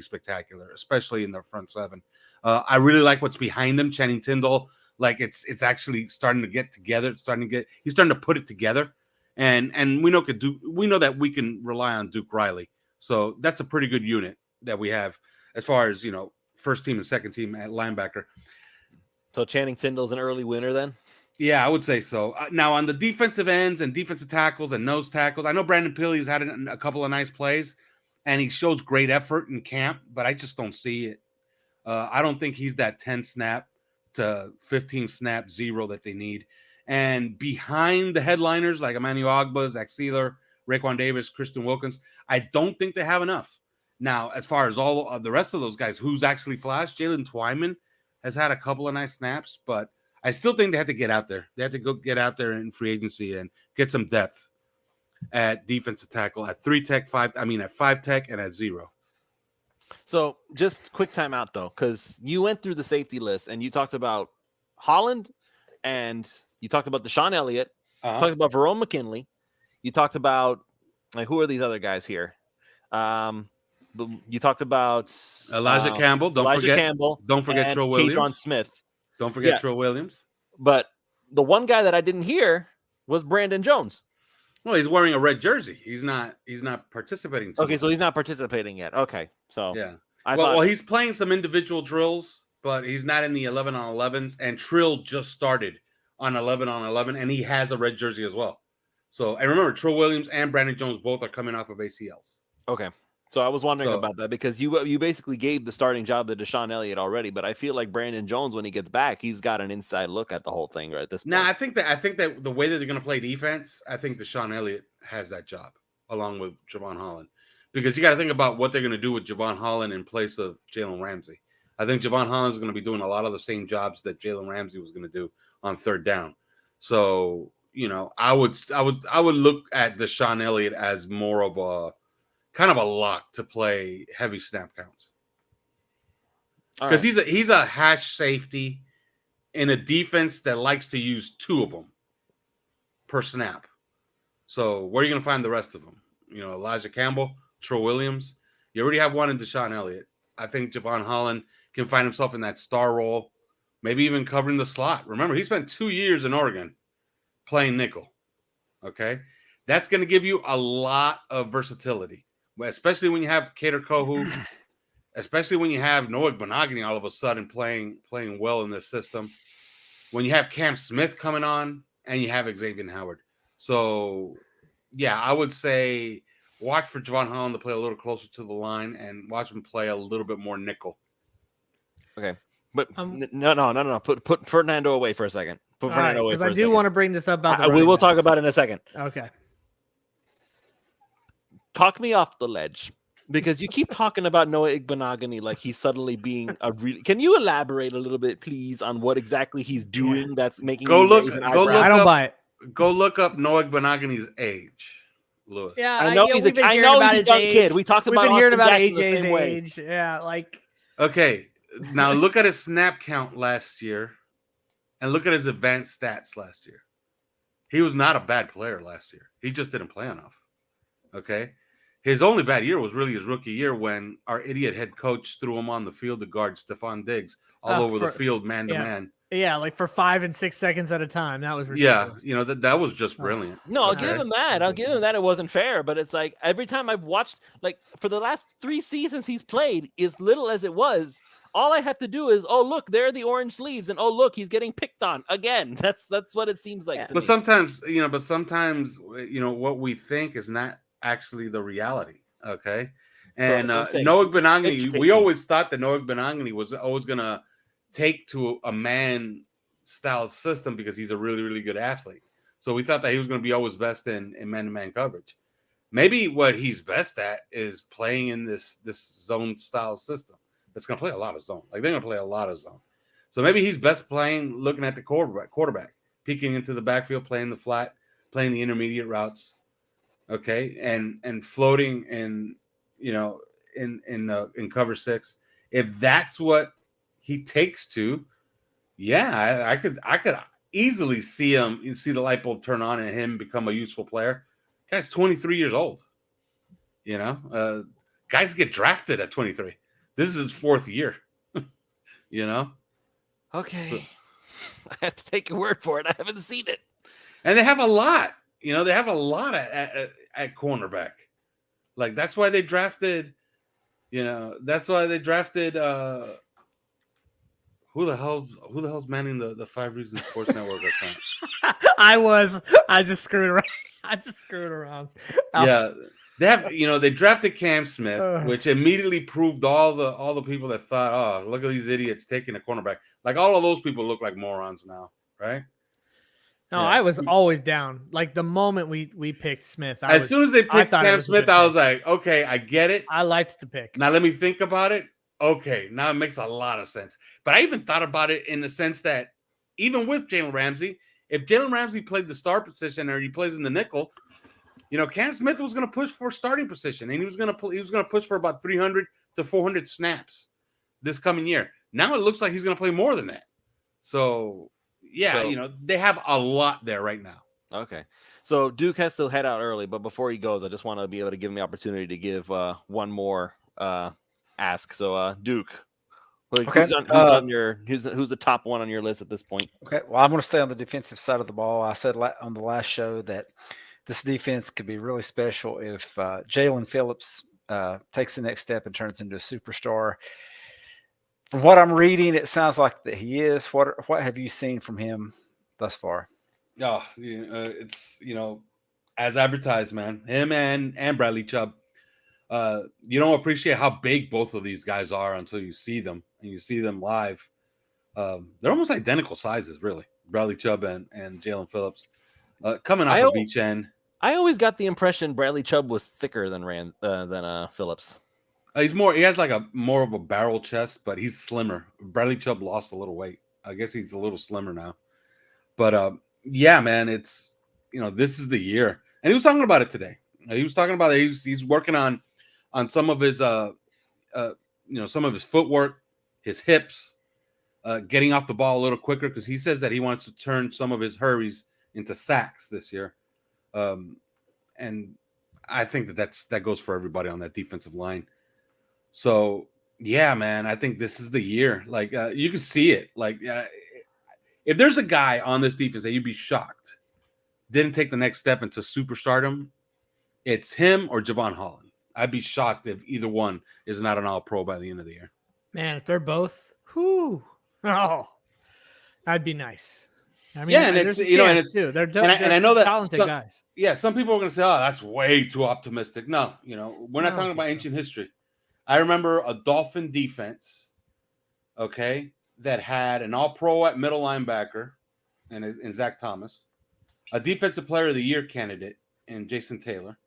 spectacular, especially in their front 7. I really like what's behind them. Channing Tindall, like it's actually starting to get together. He's starting to put it together, and we know that we can rely on Duke Riley. So that's a pretty good unit that we have as far as first team and second team at linebacker. So Channing Tindall's an early winner then? Yeah, I would say so. Now, on the defensive ends and defensive tackles and nose tackles, I know Brandon Pilley's had a couple of nice plays, and he shows great effort in camp, but I just don't see it. I don't think he's that 10-snap to 15-snap zero that they need. And behind the headliners like Emmanuel Ogbah, Zach Sealer, Raekwon Davis, Christian Wilkins, I don't think they have enough. Now, as far as all of the rest of those guys, who's actually flashed, Jalen Twyman has had a couple of nice snaps, but I still think they have to get out there. They have to go get out there in free agency and get some depth at defensive tackle, at 3-tech, at 5-tech, and at 0. So just quick timeout though, because you went through the safety list and you talked about Holland and you talked about Deshaun Elliott, talked about Verone McKinley, you talked about who are these other guys here? You talked about Elijah Campbell. Don't forget Trill Williams. Keidron Smith. Don't forget Trill Williams. But the one guy that I didn't hear was Brandon Jones. Well, he's wearing a red jersey. He's not participating. Okay, so he's not participating yet. Okay, so yeah. Well, he's playing some individual drills, but he's not in the 11-on-11s. And Trill just started on 11-on-11, and he has a red jersey as well. So, and remember, Trill Williams and Brandon Jones both are coming off of ACLs. Okay. So I was wondering about that because you basically gave the starting job to Deshaun Elliott already, but I feel like Brandon Jones, when he gets back, he's got an inside look at the whole thing right at this point. Nah, I think that the way that they're going to play defense, I think Deshaun Elliott has that job along with Javon Holland, because you got to think about what they're going to do with Javon Holland in place of Jalen Ramsey. I think Javon Holland is going to be doing a lot of the same jobs that Jalen Ramsey was going to do on third down. So, I would look at Deshaun Elliott as more of a kind of a lock to play heavy snap counts, because he's a hash safety in a defense that likes to use two of them per snap. So where are you going to find the rest of them? Elijah Campbell, Troy Williams. You already have one in Deshaun Elliott. I think Javon Holland can find himself in that star role, maybe even covering the slot. Remember, he spent 2 years in Oregon playing nickel. Okay, that's going to give you a lot of versatility, especially when you have Kader Kohu, especially when you have Noah Benogany all of a sudden playing well in this system. When you have Cam Smith coming on and you have Xavier Howard. So, yeah, I would say watch for Javon Holland to play a little closer to the line and watch him play a little bit more nickel. Okay. But no. Put Fernando away for a second. Put Fernando away for a second. Because I do want to bring this up about we will talk about it in a second. Okay. Talk me off the ledge, because you keep talking about Noah Igbenogany like he's suddenly being a real. Can you elaborate a little bit, please, on what exactly he's doing that's making go look an go eyebrow? look I don't up, buy it. Go look up Noah Benogany's age, Lewis. Yeah, I know he's a young kid. We talked about We've been hearing about Austin Jackson AJ's the same way. age. Yeah, like Okay, now look at his snap count last year, and look at his advanced stats last year. He was not a bad player last year. He just didn't play enough. Okay, his only bad year was really his rookie year when our idiot head coach threw him on the field to guard Stephon Diggs all over the field, man to man. Yeah, like for 5 and 6 seconds at a time. That was ridiculous. Yeah, that was just brilliant. No, I'll give him that. I'll give him that. It wasn't fair, but it's like every time I've watched, like for the last 3 seasons he's played, as little as it was, all I have to do is, oh look, there are the orange sleeves, and oh look, he's getting picked on again. That's what it seems like. But sometimes, what we think is not actually the reality. Okay, and Noah Benogany, we always thought that Noah Benogany was always gonna take to a man style system because he's a really, really good athlete. So we thought that he was going to be always best in man-to-man coverage. Maybe what he's best at is playing in this zone style system. It's going to play a lot of zone. Like they're going to play a lot of zone. So maybe he's best playing, looking at the quarterback, peeking into the backfield, playing the flat, playing the intermediate routes. Okay. And floating in cover 6. If that's what he takes to, I could easily see the light bulb turn on and him become a useful player. Guy's 23 years old. Guys get drafted at 23. This is his 4th year. Okay. So, I have to take your word for it. I haven't seen it. And they have a lot. They have a lot at cornerback. Like that's why they drafted. Who the hell's manning the 5 Reasons Sports Network account? I just screwed around. Yeah, they have. They drafted Cam Smith, which immediately proved all the people that thought, oh, look at these idiots taking a cornerback. Like all of those people look like morons now, right? No, I was always down. Like the moment we picked Smith, as soon as they picked Cam Smith, I was like, okay, I get it. I liked the pick. Now let me think about it. Okay, now it makes a lot of sense. But I even thought about it in the sense that even with Jalen Ramsey, if Jalen Ramsey played the star position or he plays in the nickel, Cam Smith was going to push for starting position, and he was going to push for about 300 to 400 snaps this coming year. Now it looks like he's going to play more than that. So, they have a lot there right now. Okay. So Duke has to head out early, but before he goes, I just want to be able to give him the opportunity to give one more ask. So Duke, who's the top one on your list at this point? Okay, well, I'm going to stay on the defensive side of the ball. I said on the last show that this defense could be really special if Jalen Phillips takes the next step and turns into a superstar. From what I'm reading, it sounds like that he is. What have you seen from him thus far? Oh, it's as advertised, man. Him and Bradley Chubb. You don't appreciate how big both of these guys are until you see them and you see them live. They're almost identical sizes, really. Bradley Chubb and Jalen Phillips coming off of each end. I always got the impression Bradley Chubb was thicker than Phillips. He's more. He has like more of a barrel chest, but he's slimmer. Bradley Chubb lost a little weight. I guess he's a little slimmer now. But yeah, man, it's this is the year, and he was talking about it today. He was talking about it. He's working on some of his some of his footwork, his hips, getting off the ball a little quicker because he says that he wants to turn some of his hurries into sacks this year. And I think that goes for everybody on that defensive line. So yeah, man, I think this is the year. Like you can see it. Like if there's a guy on this defense that you'd be shocked didn't take the next step into superstardom, it's him or Javon Holland. I'd be shocked if either one is not an All-Pro by the end of the year. Man, if they're both, that'd be nice. I mean, yeah, and it's and it's too. They're and I know that talented guys. Yeah, some people are going to say, "Oh, that's way too optimistic." No, we're not talking about ancient history. I remember a Dolphin defense, okay, that had an All-Pro at middle linebacker, and Zach Thomas, a Defensive Player of the Year candidate in Jason Taylor,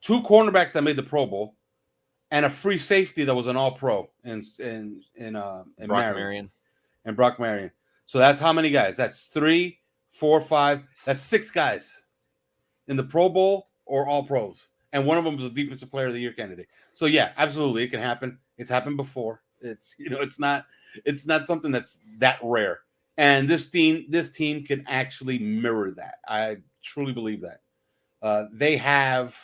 2 cornerbacks that made the Pro Bowl, and a free safety that was an All-Pro in Brock Marion. And Brock Marion. So that's how many guys? That's 3, 4, 5. That's 6 guys in the Pro Bowl or All Pros, and one of them was a Defensive Player of the Year candidate. So yeah, absolutely, it can happen. It's happened before. It's it's not something that's that rare. And this team can actually mirror that. I truly believe that. They have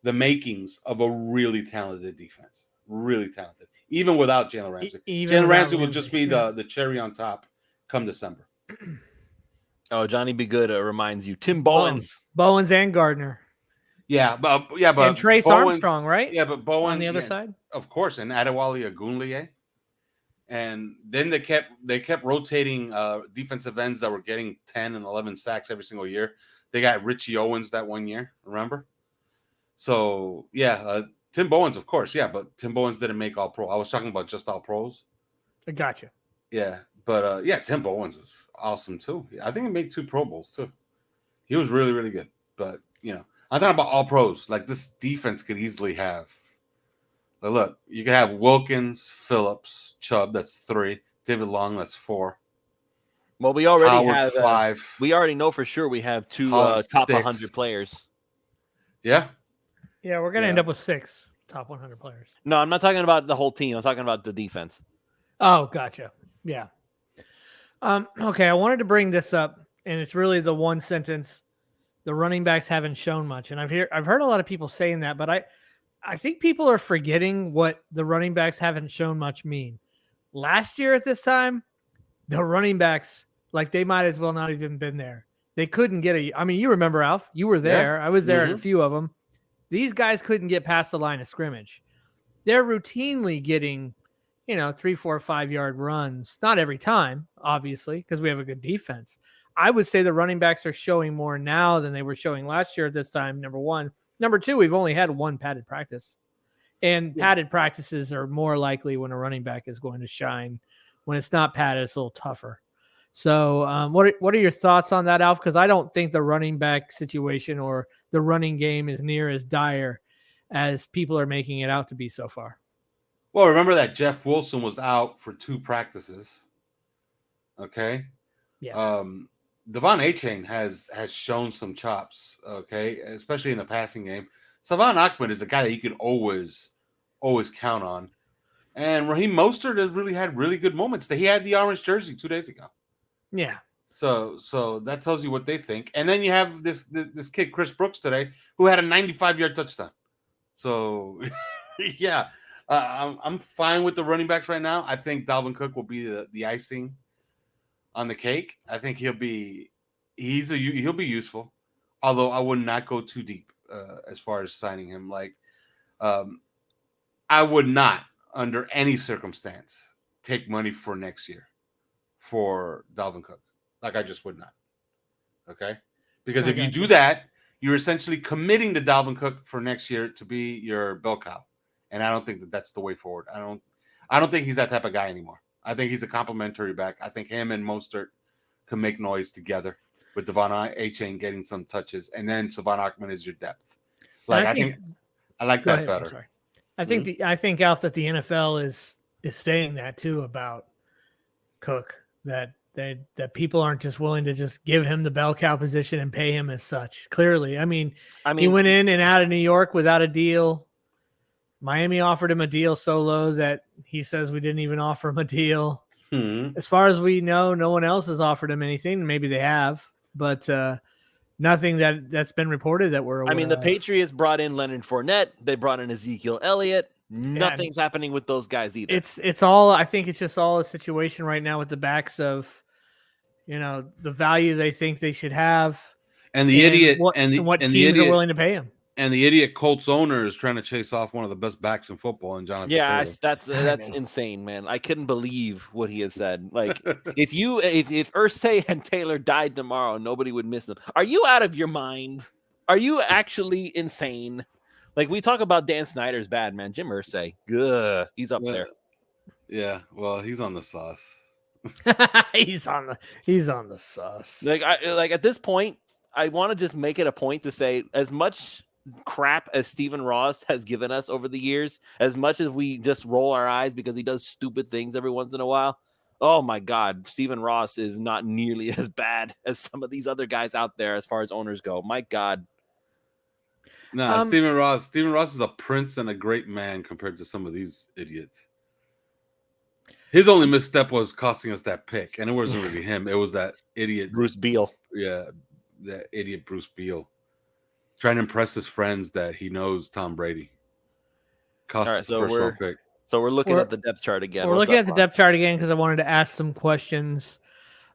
the makings of a really talented defense. Really talented. Even without Jalen Ramsey. Jalen Ramsey will just be the cherry on top come December. Oh, Johnny Be Good reminds you. Tim Bowens. Bowens and Gardner. Yeah, but and Trace Bowens, Armstrong, right? Yeah, but Bowens on the other side, of course, and Adewale Ogunleye. And then they kept rotating defensive ends that were getting 10 and 11 sacks every single year. They got Richie Owens that one year, remember? So yeah, Tim Bowens, of course, yeah, but Tim Bowens didn't make All Pro. I was talking about just All Pros. I gotcha. Yeah, but yeah, Tim Bowens is awesome too. I think he made 2 Pro Bowls too. He was really, really good. But I'm talking about All Pros. Like this defense could easily have. But look, you can have Wilkins, Phillips, Chubb. That's 3. David Long. That's 4. Well, we already Howard, have 5. We already know for sure we have 2 Holland, top 6. 100 players. Yeah. Yeah, we're gonna end up with 6 top 100 players. No, I'm not talking about the whole team. I'm talking about the defense. Oh, gotcha. Yeah. Okay, I wanted to bring this up, and it's really the one sentence: the running backs haven't shown much. And I've heard a lot of people saying that, but I think people are forgetting what the running backs haven't shown much mean. Last year at this time, the running backs, like, they might as well not even been there. They couldn't get you remember, Alf, you were there. Yeah. I was there at a few of them. These guys couldn't get past the line of scrimmage. They're routinely getting, 3, 4, 5 yard runs. Not every time, obviously, because we have a good defense. I would say the running backs are showing more now than they were showing last year at this time, number one. Number two, we've only had 1 padded practice. And padded practices are more likely when a running back is going to shine. When it's not padded, it's a little tougher. So what are your thoughts on that, Alf? Because I don't think the running back situation or the running game is near as dire as people are making it out to be so far. Well, remember that Jeff Wilson was out for 2 practices. Okay? Yeah. Devon Achane has shown some chops, okay, especially in the passing game. Savon Ahmed is a guy that you can always count on. And Raheem Mostert has really had really good moments. He had the orange jersey 2 days ago. Yeah. So that tells you what they think. And then you have this kid, Chris Brooks, today, who had a 95-yard touchdown. So, yeah, I'm fine with the running backs right now. I think Dalvin Cook will be the icing on the cake. I think he'll be useful, although I would not go too deep as far as signing him. Like, I would not, under any circumstance, take money for next year for Dalvin Cook. Like, I just would not. Okay, because if you do that, you're essentially committing to Dalvin Cook for next year to be your bell cow, and I don't think that that's the way forward. I don't think he's that type of guy anymore. I think he's a complimentary back. I think him and Mostert can make noise together with Devon A-Chain getting some touches, and then Savon Ahmed is your depth. Like I like that better. Sorry. I think Alf, that the NFL is saying that too about Cook, that people aren't just willing to just give him the bell cow position and pay him as such. Clearly, I mean, he went in and out of New York without a deal. Miami offered him a deal so low that he says we didn't even offer him a deal. As far as we know, no one else has offered him anything. Maybe they have, but nothing that's been reported that we're aware I mean, the of. Patriots brought in Leonard Fournette. They brought in Ezekiel Elliott. Nothing's happening with those guys either. It's all, I think it's just all a situation right now with the backs of, the value they think they should have, and the idiot what teams are willing to pay him. And the idiot Colts owner is trying to chase off one of the best backs in football, and Jonathan. Yeah, Taylor. that's insane, man. I couldn't believe what he had said. Like, if Irsay and Taylor died tomorrow, nobody would miss them. Are you out of your mind? Are you actually insane? Like, we talk about Dan Snyder's bad, man. Jim Irsay, he's up there. Yeah, well, he's on the sauce. he's on the sauce. Like at this point, I want to just make it a point to say, as much crap as Stephen Ross has given us over the years, as much as we just roll our eyes because he does stupid things every once in a while, oh my God, Stephen Ross is not nearly as bad as some of these other guys out there as far as owners go. My God. No, Stephen Ross is a prince and a great man compared to some of these idiots. His only misstep was costing us that pick, and it wasn't really him. It was that idiot Bruce Beal. Yeah, that idiot Bruce Beal. Trying to impress his friends that he knows Tom Brady. Cost us the first round pick. So we're looking at the depth chart again. We're looking at the depth chart again because I wanted to ask some questions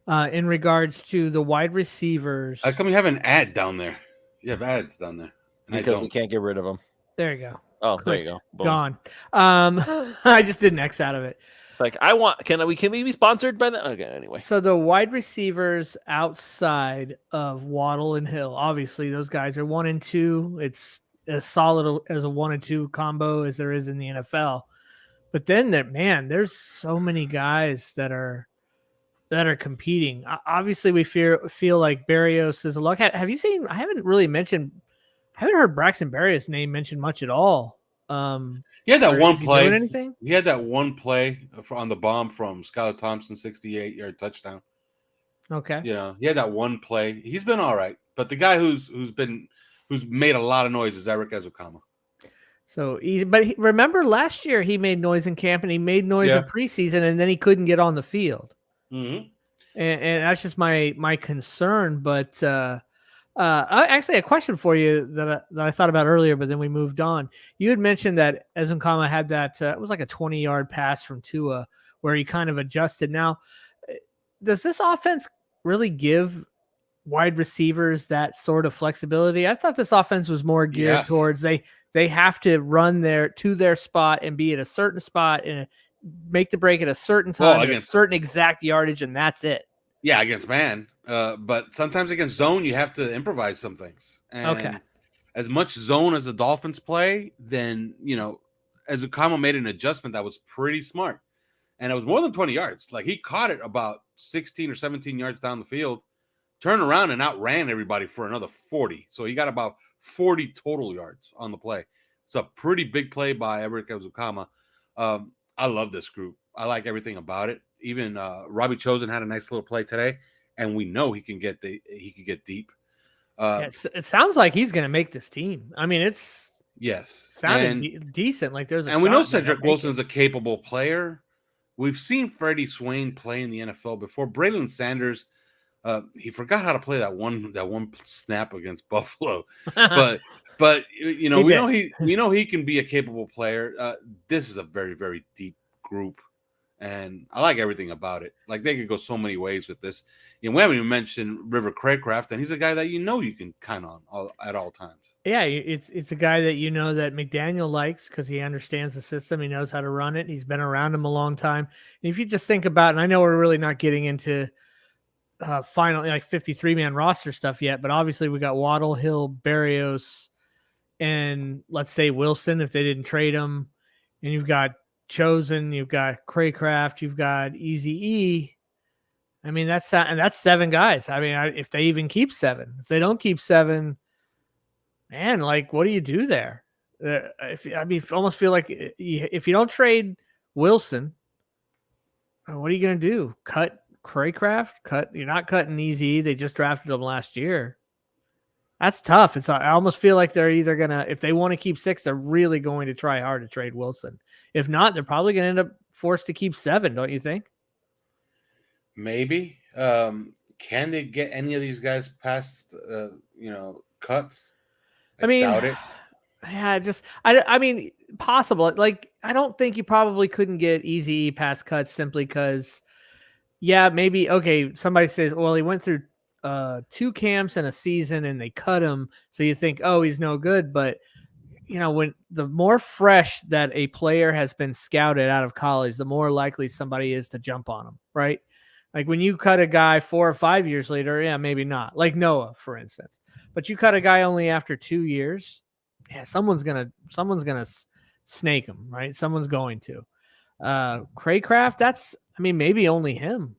in regards to the wide receivers. How come you have an ad down there? You have ads down there. Because we can't get rid of them. There you go. Oh, Clicked. there you go. Boom. Gone. I just did an X out of it. It's like, can we be sponsored by that? Okay, anyway. So the wide receivers outside of Waddle and Hill, obviously those guys are 1 and 2. It's as solid as a 1 and 2 combo as there is in the NFL. But then there's so many guys that are competing. Obviously, we feel like Berrios is a luck. Have you seen? I haven't heard Braxton Berrios' name mentioned much at all. He had that one play. Doing anything? He had that one play on the bomb from Skylar Thompson, 68-yard touchdown. Okay. He had that one play. He's been all right, but the guy who's made a lot of noise is Eric Ezukama. So, remember last year he made noise in camp and he made noise in preseason, and then he couldn't get on the field. Mm-hmm. And that's just my concern. But actually, a question for you that I thought about earlier, but then we moved on. You had mentioned that Ezunkama had that it was like a 20-yard pass from Tua where he kind of adjusted. Now, does this offense really give wide receivers that sort of flexibility? I thought this offense was more geared towards they have to run to their spot and be at a certain spot and make the break at a certain time, at a certain exact yardage, and that's it. Yeah, against man. But sometimes against zone, you have to improvise some things. And as much zone as the Dolphins play, then, Ezukama made an adjustment that was pretty smart. And it was more than 20 yards. Like, he caught it about 16 or 17 yards down the field, turned around and outran everybody for another 40. So he got about 40 total yards on the play. It's a pretty big play by Eric Ezukama. I love this group. I like everything about it. Even Robbie Chosen had a nice little play today, and we know he can get deep. It sounds like he's going to make this team. I mean, sounded decent. Like there's, and we know Cedric Wilson's a capable player. We've seen Freddie Swain play in the NFL before. Braylon Sanders, he forgot how to play that one snap against Buffalo, but we know he can be a capable player. This is a very, very deep group. And I like everything about it. Like, they could go so many ways with this. We haven't even mentioned River Craycraft, and he's a guy that you can count on at all times. Yeah, it's a guy that that McDaniel likes because he understands the system. He knows how to run it. He's been around him a long time. And if you just think about, and I know we're really not getting into final like 53-man roster stuff yet, but obviously we got Waddle, Hill, Barrios, and let's say Wilson if they didn't trade him, and you've got Chosen, you've got Craycraft, you've got Eazy-E. I mean, that's 7 guys. I mean, if they even keep 7, if they don't keep 7, man, like, what do you do there? Almost feel like if you don't trade Wilson, what are you going to do? Cut Craycraft? You're not cutting Eazy. They just drafted him last year. That's tough. I almost feel like they're either going to, if they want to keep 6, they're really going to try hard to trade Wilson. If not, they're probably going to end up forced to keep 7, don't you think? Maybe. Can they get any of these guys past, cuts? I mean, doubt it. Yeah, I mean, possible. Like, I don't think you probably couldn't get Eazy-E past cuts simply because, yeah, maybe, okay, somebody says, well, he went through 2 camps in a season and they cut him. So you think, oh, he's no good. But, when the more fresh that a player has been scouted out of college, the more likely somebody is to jump on him, right? Like when you cut a guy 4 or 5 years later, yeah, maybe not. Like Noah, for instance. But you cut a guy only after 2 years. Yeah, someone's gonna snake him, right? Someone's going to. Craycraft, maybe only him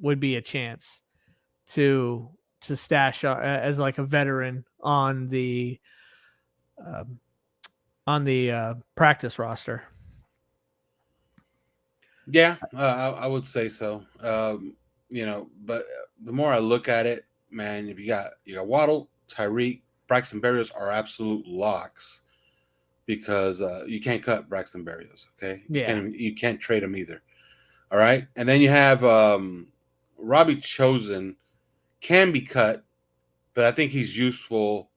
would be a chance to stash as like a veteran on the practice roster. Yeah, I would say so. But the more I look at it, man, if you got Waddle, Tyreek, Braxton Berrios are absolute locks because you can't cut Braxton Berrios. Okay, Yeah, you can't trade him either. All right, and then you have Robbie Chosen can be cut, but I think he's useful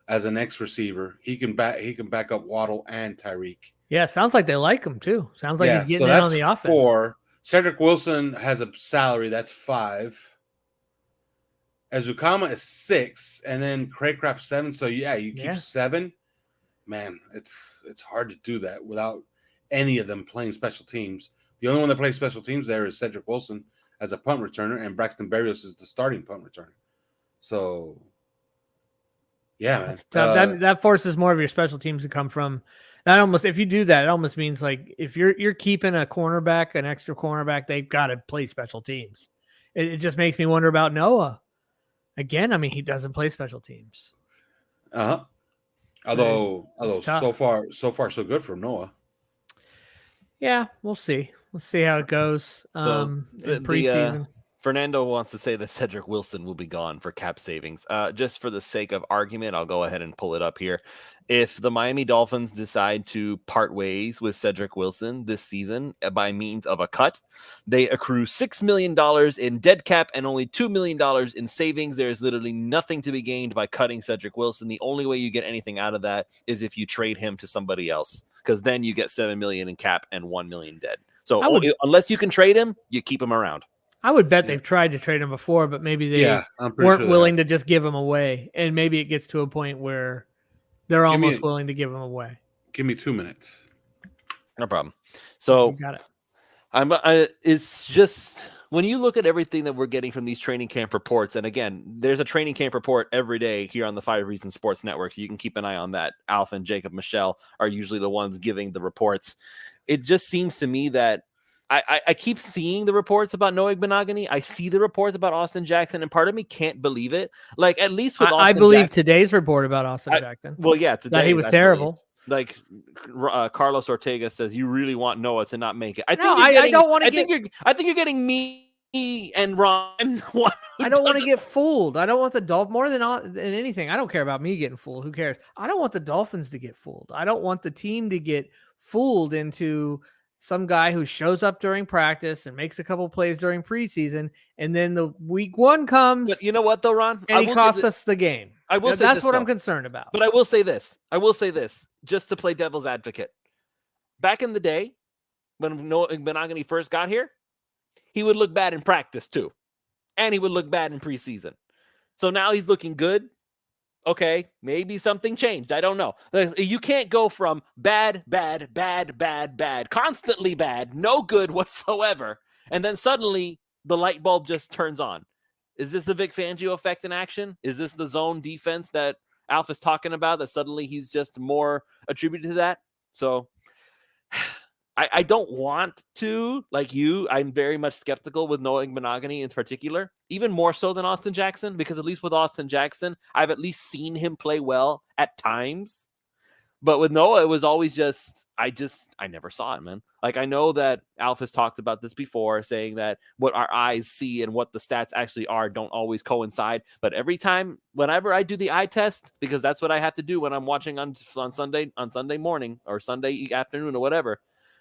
as an X receiver. He can back up Waddle and Tyreek. Yeah, sounds like they like him too. Sounds like he's getting in on the offense. 4. Cedric Wilson has a salary that's 5. Azukama is 6, and then Craycraft 7. So yeah, you keep 7. Man, it's hard to do that without any of them playing special teams. The only one that plays special teams there is Cedric Wilson as a punt returner, and Braxton Berrios is the starting punt returner. So yeah, man, that's tough. That forces more of your special teams to come from. That almost, if you do that, it almost means like if you're keeping a cornerback, an extra cornerback, they've got to play special teams. It just makes me wonder about Noah. Again, I mean, he doesn't play special teams. Although so far so good for Noah. Yeah, we'll see. Let's see how it goes. In preseason. Fernando wants to say that Cedric Wilson will be gone for cap savings. Just for the sake of argument, I'll go ahead and pull it up here. If the Miami Dolphins decide to part ways with Cedric Wilson this season by means of a cut, they accrue $6 million in dead cap and only $2 million in savings. There's literally nothing to be gained by cutting Cedric Wilson. The only way you get anything out of that is if you trade him to somebody else, because then you get $7 million in cap and $1 million dead. So unless you can trade him, you keep him around. I would bet they've tried to trade him before, but maybe they weren't willing to just give him away. And maybe it gets to a point where they're almost willing to give him away. Give me 2 minutes. No problem. So you got it. It's just when you look at everything that we're getting from these training camp reports, and again, there's a training camp report every day here on the 5 Reasons Sports Network, so you can keep an eye on that. Alpha and Jacob Michelle are usually the ones giving the reports. It just seems to me that I keep seeing the reports about Noah Benogany. I see the reports about Austin Jackson, and part of me can't believe it. Like, at least with Austin I believe Jackson, today's report about Austin Jackson. Well, yeah, today that he was terrible. Like Carlos Ortega says, you really want Noah to not make it. I think you're getting me and Ron. I don't want to get fooled. I don't want the Dolphins more than anything. I don't care about me getting fooled. Who cares? I don't want the Dolphins to get fooled. I don't want the team to get fooled into some guy who shows up during practice and makes a couple plays during preseason, and then the week 1 comes. But you know what, though, Ron? And he costs us the game. I will say that's what I'm concerned about. But I will say this, just to play devil's advocate. Back in the day, when Noah Benogany first got here, he would look bad in practice too, and he would look bad in preseason. So now he's looking good. Okay, maybe something changed. I don't know. You can't go from bad, constantly bad, no good whatsoever, and then suddenly the light bulb just turns on. Is this the Vic Fangio effect in action? Is this the zone defense that Alf is talking about, that suddenly he's just more attributed to that? So I don't want to, like you, I'm very much skeptical with Noah Igbinoghene in particular, even more so than Austin Jackson, because at least with Austin Jackson, I've at least seen him play well at times. But with Noah, it was always I never saw it, man. Like, I know that Alf has talked about this before, saying that what our eyes see and what the stats actually are don't always coincide. But whenever I do the eye test, because that's what I have to do when I'm watching on Sunday morning or Sunday afternoon or whatever,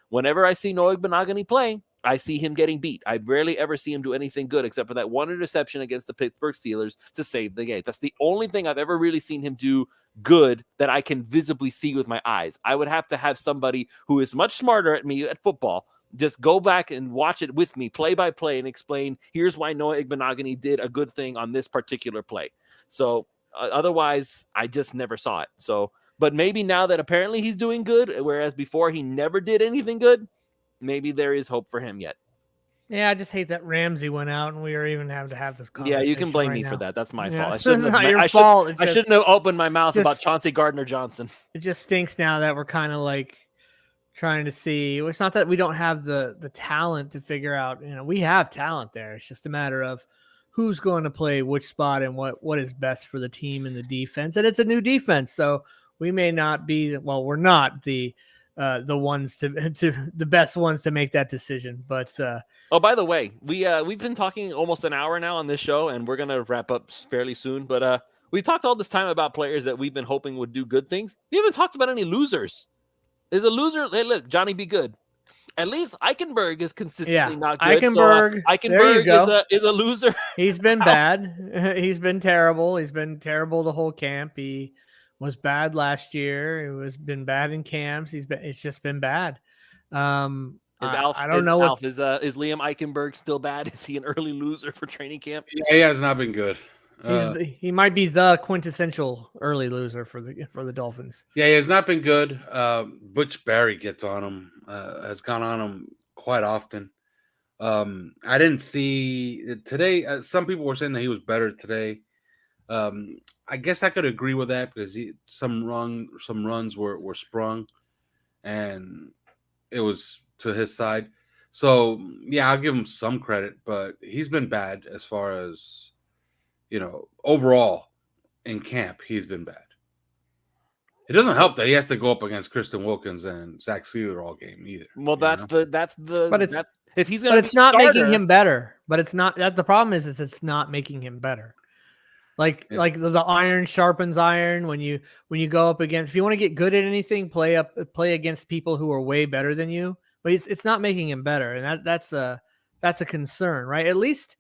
whenever I see Noah Igbinoghene play, I see him getting beat. I rarely ever see him do anything good except for that one interception against the Pittsburgh Steelers to save the game. That's the only thing I've ever really seen him do good that I can visibly see with my eyes. I would have to have somebody who is much smarter at me at football just go back and watch it with me play by play and explain, here's why Noah Igbinoghene did a good thing on this particular play. So otherwise, I just never saw it. So, but maybe now that apparently he's doing good, whereas before he never did anything good, maybe there is hope for him yet. Yeah, I just hate that Ramsey went out and we are even having to have this conversation. Yeah, you can blame right me now. for that. That's my Yeah, fault. I it's shouldn't have. not your fault. I shouldn't have opened my mouth about just- Chauncey Gardner-Johnson. It just stinks now that we're kind of like trying to see. It's not that we don't have the talent to figure out. We have talent there. It's just a matter of who's going to play which spot and what is best for the team and the defense. And it's a new defense, so we may not be. Well, we're not the ones to the best ones to make that decision. But oh, by the way, we've been talking almost an hour now on this show, and we're gonna wrap up fairly soon. But we talked all this time about players that we've been hoping would do good things. We haven't talked about any losers. Is a loser? Hey, look, Johnny be good. At least Eichenberg is consistently not good. Eichenberg, so, Eichenberg is a loser. He's been bad. He's been terrible. He's been terrible the whole camp. He was bad last year. Been bad in camps. It's just been bad. I don't know. Is Liam Eichenberg still bad? Is he an early loser for training camp? Yeah, he has not been good. He might be the quintessential early loser for the Dolphins. Yeah, he has not been good. Butch Barry gets on him. Has gone on him quite often. I didn't see today. Some people were saying that he was better today. I guess I could agree with that because some runs were sprung, and it was to his side. So yeah, I'll give him some credit, but he's been bad as far as overall in camp. He's been bad. It doesn't help that he has to go up against Kristen Wilkins and Zach Sealer all game either. Well, that's the. But it's if he's but it's not making him better. But it's not that the problem is it's not making him better. Like the iron sharpens iron. When you go up against, if you want to get good at anything, play against people who are way better than you. But it's not making him better, and that's a concern, right? At least,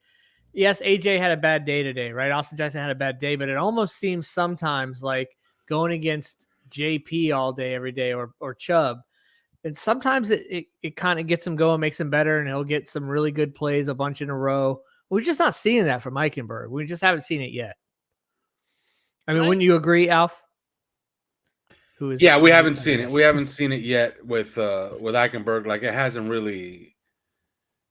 yes, AJ had a bad day today, right? Austin Jackson had a bad day, but it almost seems sometimes like going against JP all day, every day, or Chubb, and sometimes it kind of gets him going, makes him better, and he'll get some really good plays a bunch in a row. We're just not seeing that from Eichenberg. We just haven't seen it yet. I mean, wouldn't you agree, Alf? We haven't seen it. We haven't seen it yet with Eichenberg. Like, it hasn't really,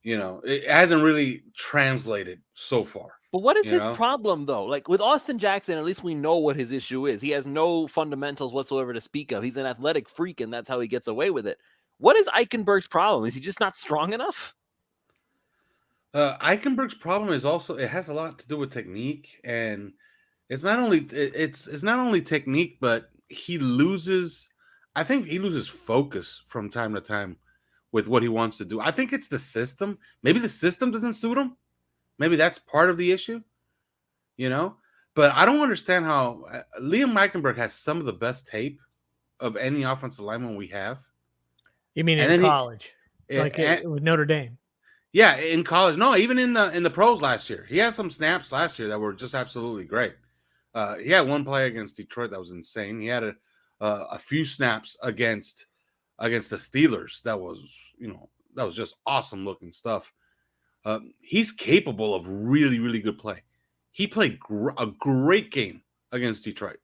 it hasn't really translated so far. But what is his problem, though? Like, with Austin Jackson, at least we know what his issue is. He has no fundamentals whatsoever to speak of. He's an athletic freak, and that's how he gets away with it. What is Eichenberg's problem? Is he just not strong enough? Eichenberg's problem is also, it has a lot to do with technique, and it's not only technique, but I think he loses focus from time to time with what he wants to do. I think it's the system. Maybe the system doesn't suit him. Maybe that's part of the issue, But I don't understand how Liam Eichenberg has some of the best tape of any offensive lineman we have. You mean in college, with Notre Dame? Yeah, in college. No, even in the pros last year, he had some snaps last year that were just absolutely great. He had one play against Detroit that was insane. He had a few snaps against the Steelers that was just awesome looking stuff. He's capable of really, really good play. He played a great game against Detroit.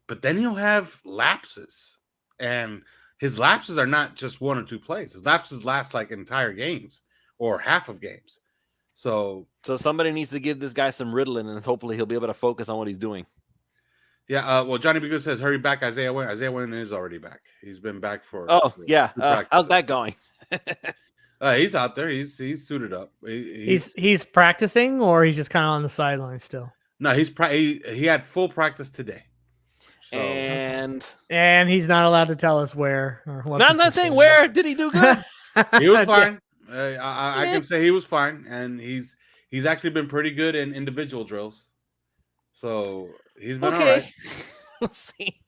But then he'll have lapses. And his lapses are not just one or two plays. His lapses last like entire games or half of games. So somebody needs to give this guy some Ritalin, and hopefully he'll be able to focus on what he's doing. yeah, well, Johnny B. Good says, hurry back, Isaiah Wynn. Isaiah Wynn is already back. He's been back for. Oh, yeah. 2 practices. How's that going? He's out there. He's suited up. He's practicing, or he's just kind of on the sideline still. No, he had full practice today. So, and he's not allowed to tell us where or what. No, I'm not saying where. Did he do good? he was fine. I can say he was fine, and he's actually been pretty good in individual drills. So he's been all right. Let's see.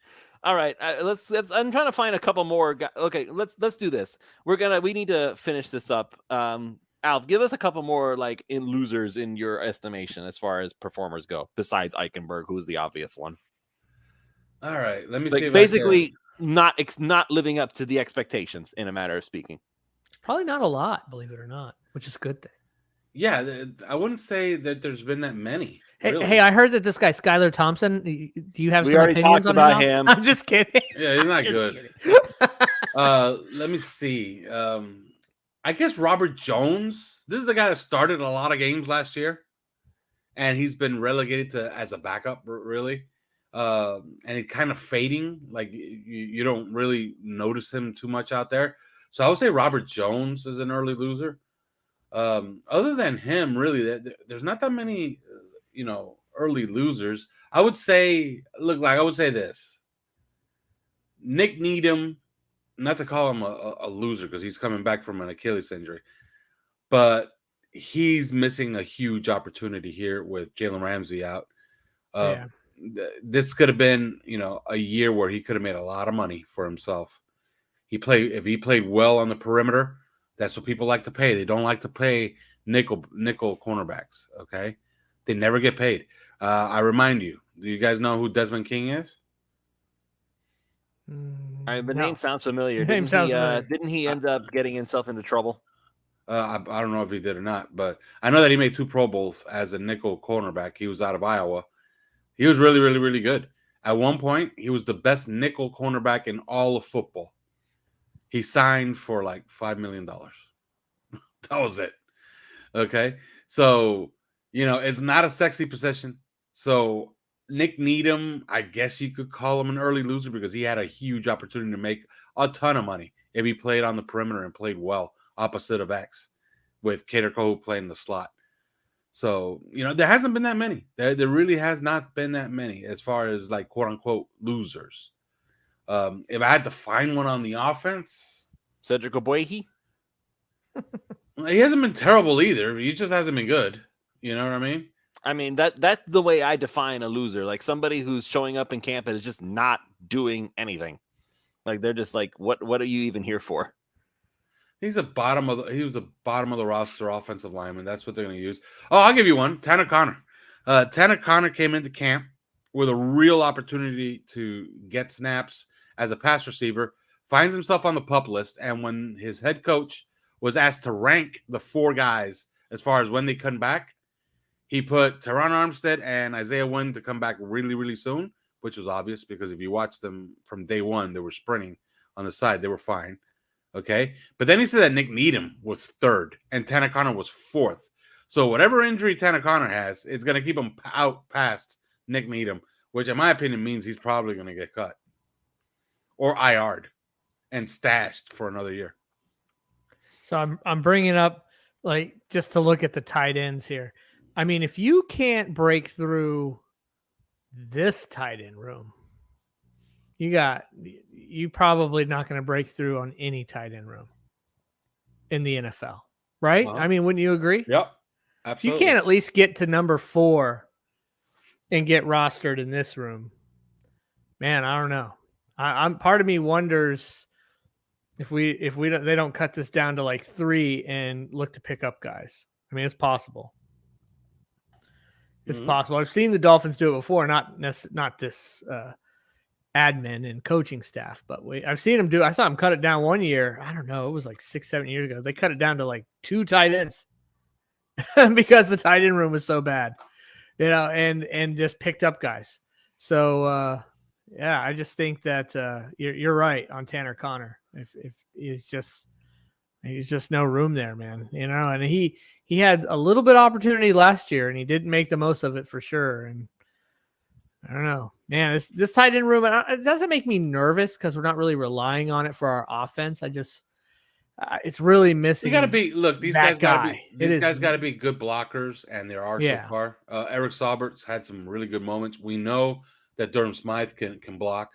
All right, let's. I'm trying to find a couple more. Okay, let's do this. We need to finish this up. Alf, give us a couple more in losers in your estimation as far as performers go, besides Eichenberg, who's the obvious one. All right, let me see. Basically, not living up to the expectations, in a matter of speaking. Probably not a lot, believe it or not, which is a good thing. Yeah, I wouldn't say that there's been that many. Hey, I heard that this guy Skylar Thompson. Do you have we some already opinions talked on about him? I'm just kidding. Yeah, he's not good. Let me see. I guess Robert Jones. This is the guy that started a lot of games last year, and he's been relegated to as a backup, really. And he's kind of fading. Like you don't really notice him too much out there. So I would say Robert Jones is an early loser. Other than him, really, there's not that many, early losers. I would say this. Nick Needham, not to call him a loser because he's coming back from an Achilles injury, but he's missing a huge opportunity here with Jalen Ramsey out. This could have been, a year where he could have made a lot of money for himself. If he played well on the perimeter, that's what people like to pay. They don't like to pay nickel cornerbacks. Okay, they never get paid. I remind you. Do you guys know who Desmond King is? The name sounds familiar. Didn't he end up getting himself into trouble? I don't know if he did or not, but I know that he made 2 Pro Bowls as a nickel cornerback. He was out of Iowa. He was really, really, really good. At one point, he was the best nickel cornerback in all of football. He signed for $5 million. That was it. Okay. So, it's not a sexy position. So Nick Needham, I guess you could call him an early loser because he had a huge opportunity to make a ton of money if he played on the perimeter and played well opposite of X with Kader Kohou playing the slot. So, there hasn't been that many. There really has not been that many as far as quote unquote losers. If I had to find one on the offense, Cedric Ogbuehi. He hasn't been terrible either. He just hasn't been good. You know what I mean? I mean, that's the way I define a loser. Like somebody who's showing up in camp and is just not doing anything. Like they're just what are you even here for? He was the bottom of the roster offensive lineman. That's what they're going to use. Oh, I'll give you one. Tanner Connor. Tanner Connor came into camp with a real opportunity to get snaps as a pass receiver, finds himself on the PUP list, and when his head coach was asked to rank the 4 guys as far as when they come back, he put Teron Armstead and Isaiah Wynn to come back really, really soon, which was obvious because if you watch them from day one, they were sprinting on the side. They were fine. Okay. But then he said that Nick Needham was 3rd and Tanner Connor was 4th. So whatever injury Tanner Connor has, it's going to keep him out past Nick Needham, which in my opinion means he's probably going to get cut or IR'd and stashed for another year. So I'm bringing up just to look at the tight ends here. I mean, if you can't break through this tight end room, you probably not going to break through on any tight end room in the NFL, right? Well, I mean, wouldn't you agree? Yep, absolutely. If you can't at least get to number 4 and get rostered in this room, man, I don't know. I'm part of me wonders if they don't cut this down to 3 and look to pick up guys. I mean, it's possible. It's possible. I've seen the Dolphins do it before, not this admin and coaching staff, but I've seen them do. I saw them cut it down one year. I don't know. It was 6-7 years ago. They cut it down to 2 tight ends because the tight end room was so bad, and just picked up guys. So I just think that you're right on Tanner Connor. If he's just He's just no room there, man. And he had a little bit of opportunity last year, and he didn't make the most of it for sure. And I don't know, man. This tight end room, it doesn't make me nervous because we're not really relying on it for our offense. I just it's really missing. We got to be these that guys got to guy. be these guys got to be good blockers, and there are Yeah. so far. Eric Saubert's had some really good moments. We know that Durham Smythe can block.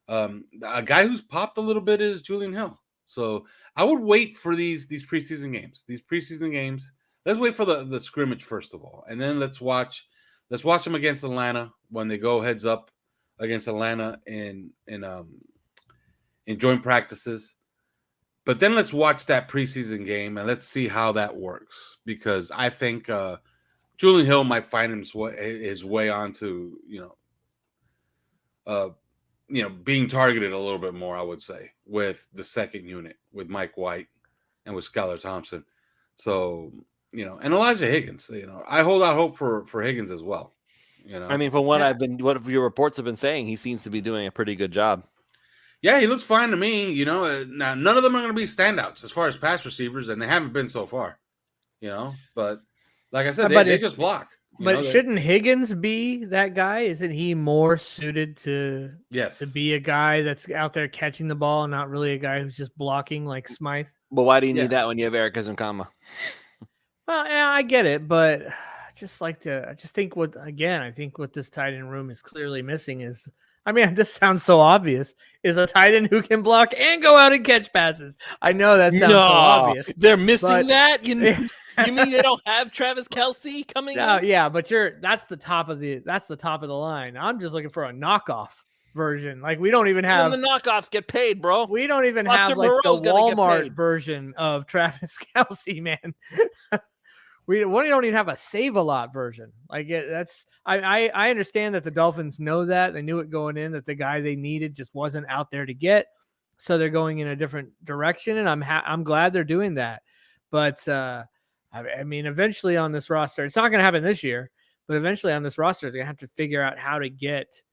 A guy who's popped a little bit is Julian Hill. So I would wait for these preseason games. These preseason games. Let's wait for the scrimmage first of all, and then let's watch them against Atlanta when they go heads up against Atlanta in joint practices. But then let's watch that preseason game and let's see how that works, because I think Julian Hill might find his way onto being targeted a little bit more, I would say, with the second unit with Mike White and with Skylar Thompson. So and Elijah Higgins. I hold out hope for Higgins as well. I mean, from what what your reports have been saying, he seems to be doing a pretty good job. Yeah, he looks fine to me. Now none of them are going to be standouts as far as pass receivers, and they haven't been so far. But like I said, they just block. But shouldn't Higgins be that guy? Isn't he more suited to be a guy that's out there catching the ball and not really a guy who's just blocking like Smythe? But why do you need that when you have Eric Ezukanma? Well, yeah, I get it, but I think what this tight end room is clearly missing is, I mean, this sounds so obvious, is a tight end who can block and go out and catch passes. I know that sounds so obvious. They're missing that? You mean they don't have Travis Kelce coming in? Yeah, but that's the top of the line. I'm just looking for a knockoff version. Like, we don't even have the knockoffs get paid, bro. We don't even have like the Walmart version of Travis Kelce, man. We don't even have a Save-A-Lot version. Like, I understand that the Dolphins know that. They knew it going in, that the guy they needed just wasn't out there to get. So they're going in a different direction, and I'm glad they're doing that. But I mean, eventually on this roster, it's not going to happen this year, but eventually on this roster, they're going to have to figure out how to get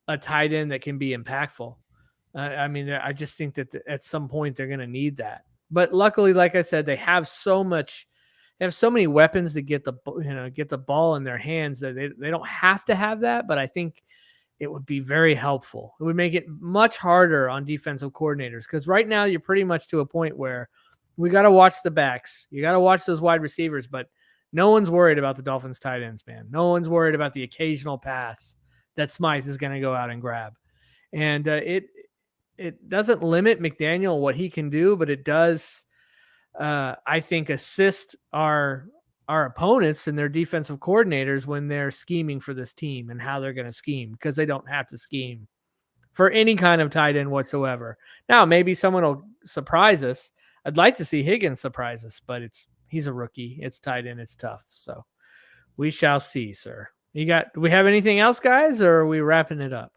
a tight end that can be impactful. I mean, I just think that at some point they're going to need that. But luckily, like I said, they have so many weapons to get the ball in their hands that they don't have to have that. But I think it would be very helpful. It would make it much harder on defensive coordinators, because right now you're pretty much to a point where we got to watch the backs. You got to watch those wide receivers, but no one's worried about the Dolphins tight ends, man. No one's worried about the occasional pass that Smythe is going to go out and grab. And it doesn't limit McDaniel what he can do, but it does, I think, assist our opponents and their defensive coordinators when they're scheming for this team and how they're going to scheme, because they don't have to scheme for any kind of tight end whatsoever. Now, maybe someone will surprise us. I'd like to see Higgins surprise us, but he's a rookie. It's tight end. It's tough. So we shall see, sir. Do we have anything else, guys, or are we wrapping it up?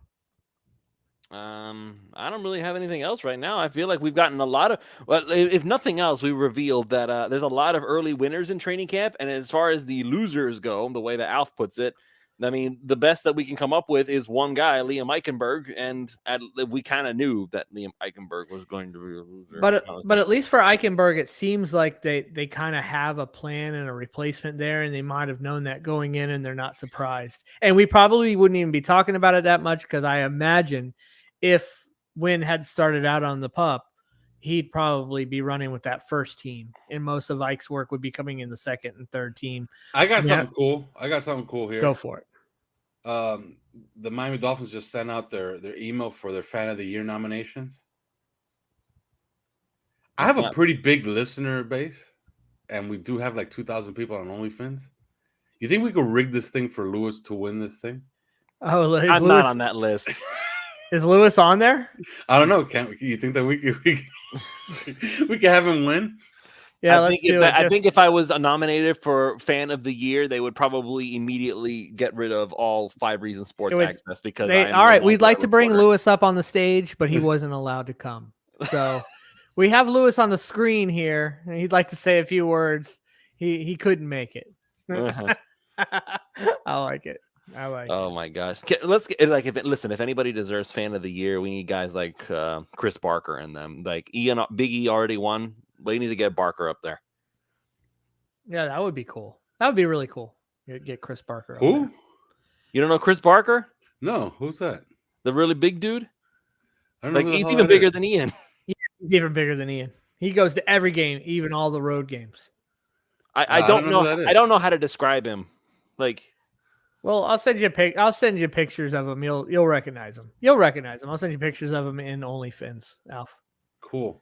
I don't really have anything else right now. I feel like we've gotten a lot of, well, if nothing else, we revealed that there's a lot of early winners in training camp. And as far as the losers go, the way that Alf puts it, I mean, the best that we can come up with is one guy, Liam Eichenberg, and we kind of knew that Liam Eichenberg was going to be a loser. But at least for Eichenberg, it seems like they kind of have a plan and a replacement there, and they might have known that going in, and they're not surprised. And we probably wouldn't even be talking about it that much, because I imagine if Wynn had started out on the pup, he'd probably be running with that first team, and most of Ike's work would be coming in the second and third team. I got something cool here. Go for it. The Miami Dolphins just sent out their email for their Fan of the Year nominations. I have a pretty big listener base, and we do have like 2,000 people on OnlyFans. You think we could rig this thing for Lewis to win this thing? Oh, I'm not on that list. Is Lewis on there? I don't know. You think that we could have him win? Yeah, I think if I was nominated for Fan of the Year, they would probably immediately get rid of all 5 Reasons Sports access, because all right, we'd like to bring Lewis up on the stage, but he wasn't allowed to come. So we have Lewis on the screen here, and he'd like to say a few words. He couldn't make it. Uh-huh. I like it. Oh my gosh! If anybody deserves Fan of the Year, we need guys like Chris Barker and them. Like Big E already won They need to get Barker up there. Yeah, that would be cool. That would be really cool. Get Chris Barker. Who? You don't know Chris Barker? No, who's that? The really big dude? I don't know Like who the he's hell even that bigger is. than Ian. He's even bigger than Ian. He goes to every game, even all the road games. I don't know. I don't know how to describe him. Like, well, I'll send you pictures of him. You'll recognize him. You'll recognize him. I'll send you pictures of him in OnlyFins, Alf. Cool.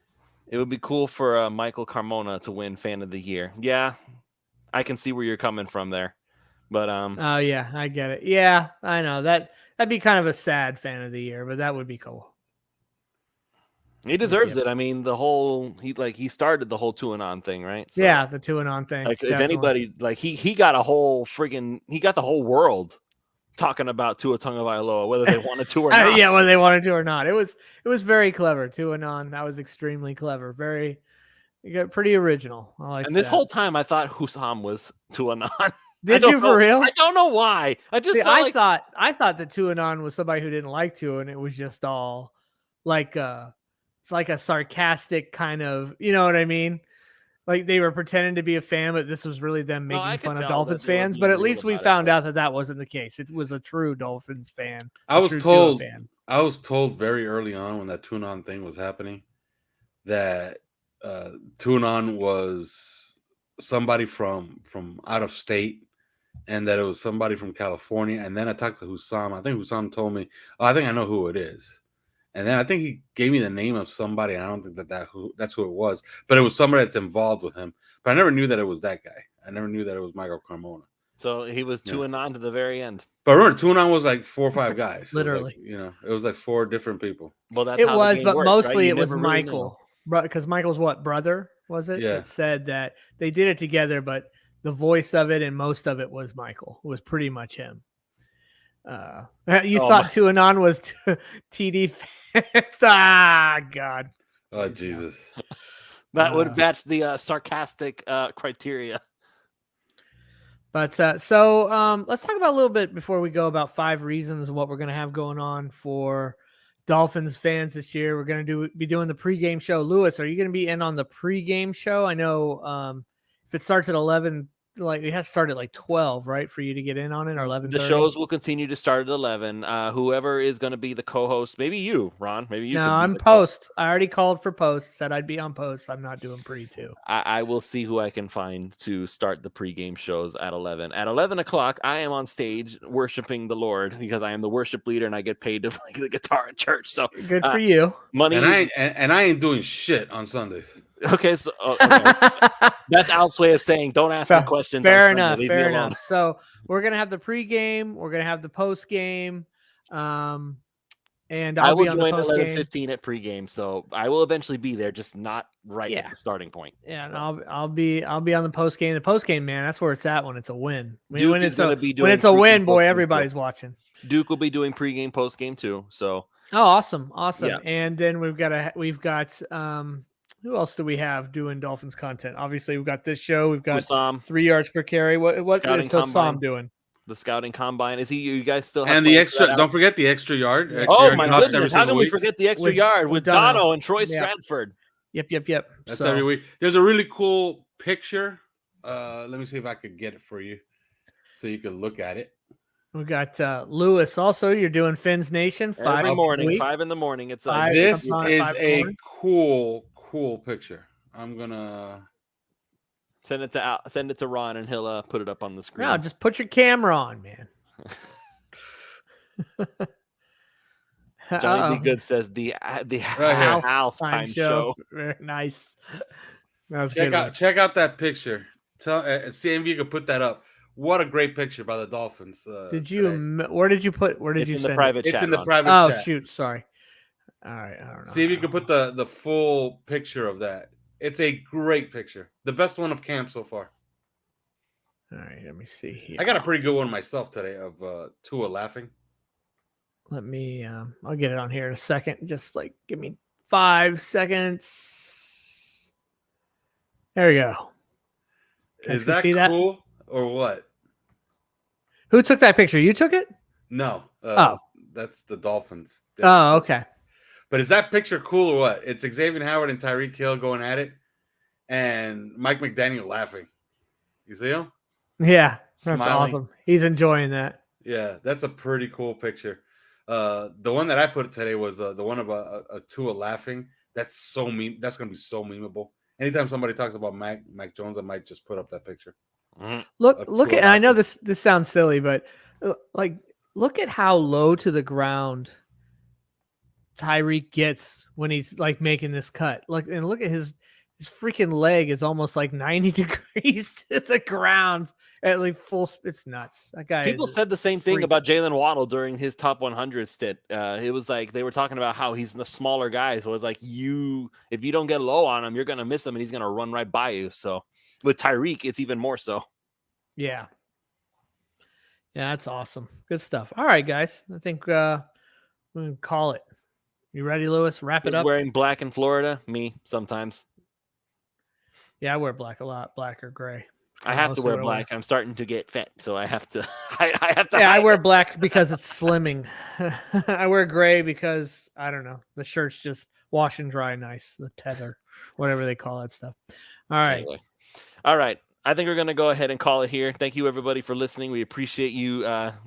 it would be cool for Michael Carmona to win Fan of the Year. Yeah, I can see where you're coming from there. But oh yeah, I get it. Yeah, I know that'd be kind of a sad Fan of the Year, but that would be cool. He deserves it. I mean, he started the whole 2 and on thing, right? So, yeah, the 2 and on thing. Like definitely. if anybody, like he got a whole he got the whole world talking about Tua Tagovailoa, whether they wanted to or not. Yeah, whether they wanted to or not. It was very clever. 2 and on. That was extremely clever. Pretty original. I like. And this whole time, I thought Hussam was 2 and on. Did you for real? I don't know why. I just I thought the 2 and on was somebody who didn't like Tua, and it was just all like it's like a sarcastic kind of, you know what I mean? Like they were pretending to be a fan, but this was really them making fun of Dolphins fans. But at least we found out that wasn't the case. It was a true Dolphins fan. I was told very early on when that 2 and on thing was happening that 2 and on was somebody from out of state, and that it was somebody from California. And then I talked to Hussam. I think Hussam told me, I think I know who it is. And then I think he gave me the name of somebody. And I don't think that's who it was. But it was somebody that's involved with him. But I never knew that it was that guy. I never knew that it was Michael Carmona. So he was 2 and on to the very end. But remember, 2 and on was like 4 or 5 guys. Literally. It was like 4 different people. Well, that's it how was, the game but works, mostly right? it was Michael. Because Michael's brother, was it? Yeah. It said that they did it together, but the voice of it and most of it was Michael. It was pretty much him. You thought 2 and on was TD fans? God. Oh, Jesus. That would match the sarcastic criteria. But let's talk about a little bit before we go about 5 reasons of what we're going to have going on for Dolphins fans this year. We're going to be doing the pregame show. Lewis, are you going to be in on the pregame show? I know if it starts at 11, like it has to start at like 12, right, for you to get in on it, or 11. The shows will continue to start at 11. Whoever is going to be the co-host, maybe you, Ron, maybe you. No, I'm post. I already called for post. Said I'd be on post. I'm not doing pre too. I will see who I can find to start the pregame shows at 11. At 11 o'clock, I am on stage worshiping the Lord because I am the worship leader and I get paid to play the guitar at church. So good for you. Money. And I ain't doing shit on Sundays. Okay, so okay. That's Alf's way of saying don't ask me questions. Fair enough. So we're gonna have the pregame, we're gonna have the postgame, and I will be on join the 11:15 at pregame. So I will eventually be there, just not at the starting point. Yeah, and I'll be on the postgame. The postgame, man, that's where it's at when it's a win. When it's a win, boy, everybody's watching. Duke will be doing pregame, postgame too. So awesome. Yeah. And then we've got who else do we have doing Dolphins content? Obviously, we've got this show. We've got Hussam, 3 yards per carry. What is Hussam doing? The scouting combine. Is he? You guys still have and the extra? Don't forget the extra yard. Oh my goodness! How can we forget the extra yard with Dono and Troy Stratford? Yep. That's every week. There's a really cool picture. Let me see if I could get it for you, so you can look at it. We got Lewis. Also, you're doing Fins Nation 5 every morning, 5 in the morning. It's this is a cool picture. I'm gonna send it to Ron, and he'll put it up on the screen. No, just put your camera on, man. Johnny B. Good says the Alf time show. Very nice. That was check out that picture. See if you can put that up. What a great picture by the Dolphins. Did you? Where did you put? Where did you send it? It's in the private chat. Oh shoot! Sorry. All right, I don't know. See if you can put the full picture of that. It's a great picture. The best one of camp so far. All right, let me see here. I got a pretty good one myself today of Tua laughing. Let me I'll get it on here in a second. Just like give me 5 seconds. There we go. Is that cool or what? Who took that picture? You took it? No. That's the Dolphins. Oh, okay. But is that picture cool or what? It's Xavier Howard and Tyreek Hill going at it. and Mike McDaniel laughing. You see him? Yeah, that's Smiling. awesome. He's enjoying that. Yeah, that's a pretty cool picture. The one that I put today was the one of a Tua laughing. That's so meme. That's gonna be so memeable. Anytime somebody talks about Mac Jones, I might just put up that picture. Look at. Tua I know laughing. this sounds silly, but like, look at how low to the ground Tyreek gets when he's like making this cut. Look at his freaking leg is almost like 90 degrees to the ground at like full. It's nuts. That guy. People said the same thing about Jalen Waddle during his top 100 stint. It was like they were talking about how he's the smaller guy. So it's like if you don't get low on him, you're gonna miss him and he's gonna run right by you. So with Tyreek, it's even more so. Yeah. Yeah, that's awesome. Good stuff. All right, guys. I think we can call it. You ready, Lewis? Wrap it up. Wearing black in Florida? Me, sometimes. Yeah, I wear black a lot, black or gray. I have to wear black. I'm starting to get fat, so I have to. I have to. Yeah, I wear black because it's slimming. I wear gray because I don't know. The shirt's just wash and dry nice. The tether, whatever they call that stuff. All right. Anyway. All right. I think we're going to go ahead and call it here. Thank you, everybody, for listening. We appreciate you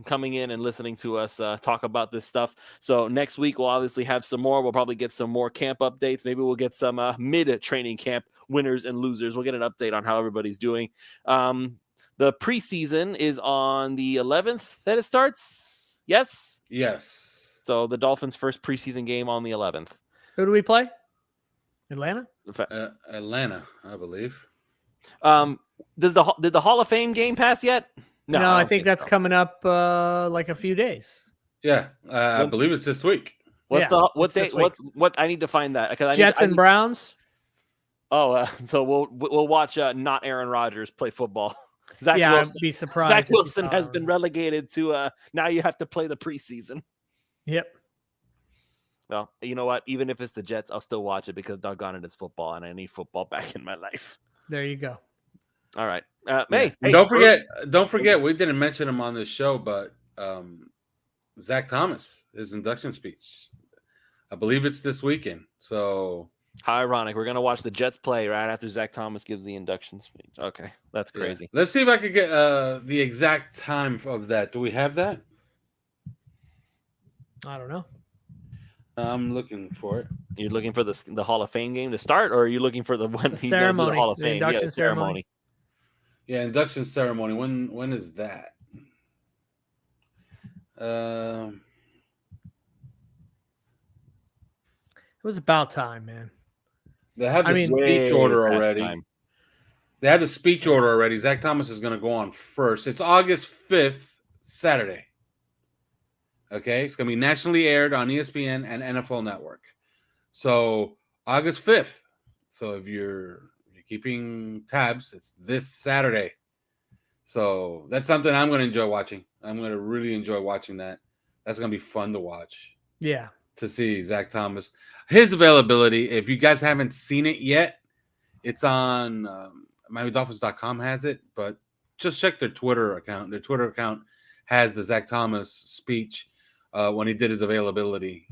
coming in and listening to us talk about this stuff. So next week, we'll obviously have some more. We'll probably get some more camp updates. Maybe we'll get some mid-training camp winners and losers. We'll get an update on how everybody's doing. The preseason is on the 11th that it starts. Yes? Yes. So the Dolphins' first preseason game on the 11th. Who do we play? Atlanta? Atlanta, I believe. Did the Hall of Fame game pass yet? No, I think that's coming up like a few days. Yeah, I believe it's this week. What I need to find that because Jets and Browns. Oh, so we'll watch not Aaron Rodgers play football. Zach Wilson, I'd be surprised. Zach Wilson has been relegated to now you have to play the preseason. Yep. Well, you know what? Even if it's the Jets, I'll still watch it because doggone it, it's football, and I need football back in my life. There you go. All right. Hey, don't forget, we didn't mention him on this show, but Zach Thomas, his induction speech. I believe it's this weekend. So how ironic. We're gonna watch the Jets play right after Zach Thomas gives the induction speech. Okay, that's crazy. Yeah. Let's see if I could get the exact time of that. Do we have that? I don't know. I'm looking for it. You're looking for the Hall of Fame game to start, or are you looking for the ceremony, the Hall of Fame? Induction ceremony. Yeah, induction ceremony. When is that? It was about time, man. They have the speech order already. They have the speech order already. Zach Thomas is going to go on first. It's August 5th, Saturday. Okay, it's going to be nationally aired on ESPN and NFL Network. So August 5th. So if you're keeping tabs, it's this Saturday. So that's something I'm going to enjoy watching. I'm going to really enjoy watching that. That's going to be fun to watch. Yeah. To see Zach Thomas. His availability, if you guys haven't seen it yet, it's on MiamiDolphins.com has it, but just check their Twitter account. Their Twitter account has the Zach Thomas speech when he did his availability.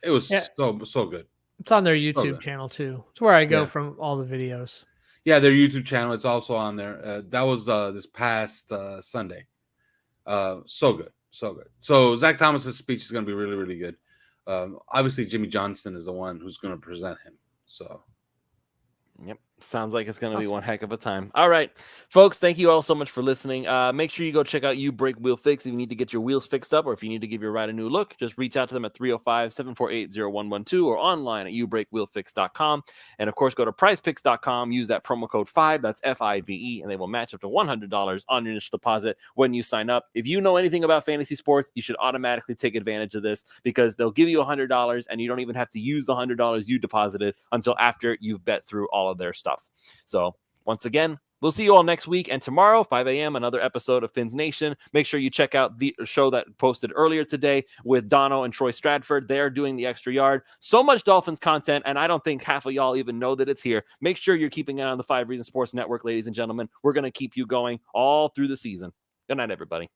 It was so good. It's on their YouTube channel too. It's where I go from all the videos. Yeah, their YouTube channel. It's also on there. That was this past Sunday. So good. So Zach Thomas's speech is going to be really, really good. Obviously, Jimmy Johnson is the one who's going to present him. So, yep. Sounds like it's going to be one heck of a time. All right, folks, thank you all so much for listening. Make sure you go check out You Break Wheel Fix if you need to get your wheels fixed up or if you need to give your ride a new look. Just reach out to them at 305-748-0112 or online at youbreakwheelfix.com. And, of course, go to prizepicks.com. Use that promo code 5, that's F-I-V-E, and they will match up to $100 on your initial deposit when you sign up. If you know anything about fantasy sports, you should automatically take advantage of this because they'll give you $100 and you don't even have to use the $100 you deposited until after you've bet through all of their stuff. So once again, we'll see you all next week. And tomorrow, 5 a.m., another episode of Fins Nation. Make sure you check out the show that posted earlier today with Dono and Troy Stratford. They're doing the extra yard. So much Dolphins content, and I don't think half of y'all even know that it's here. Make sure you're keeping it on the 5 Reasons Sports Network, ladies and gentlemen. We're going to keep you going all through the season. Good night, everybody.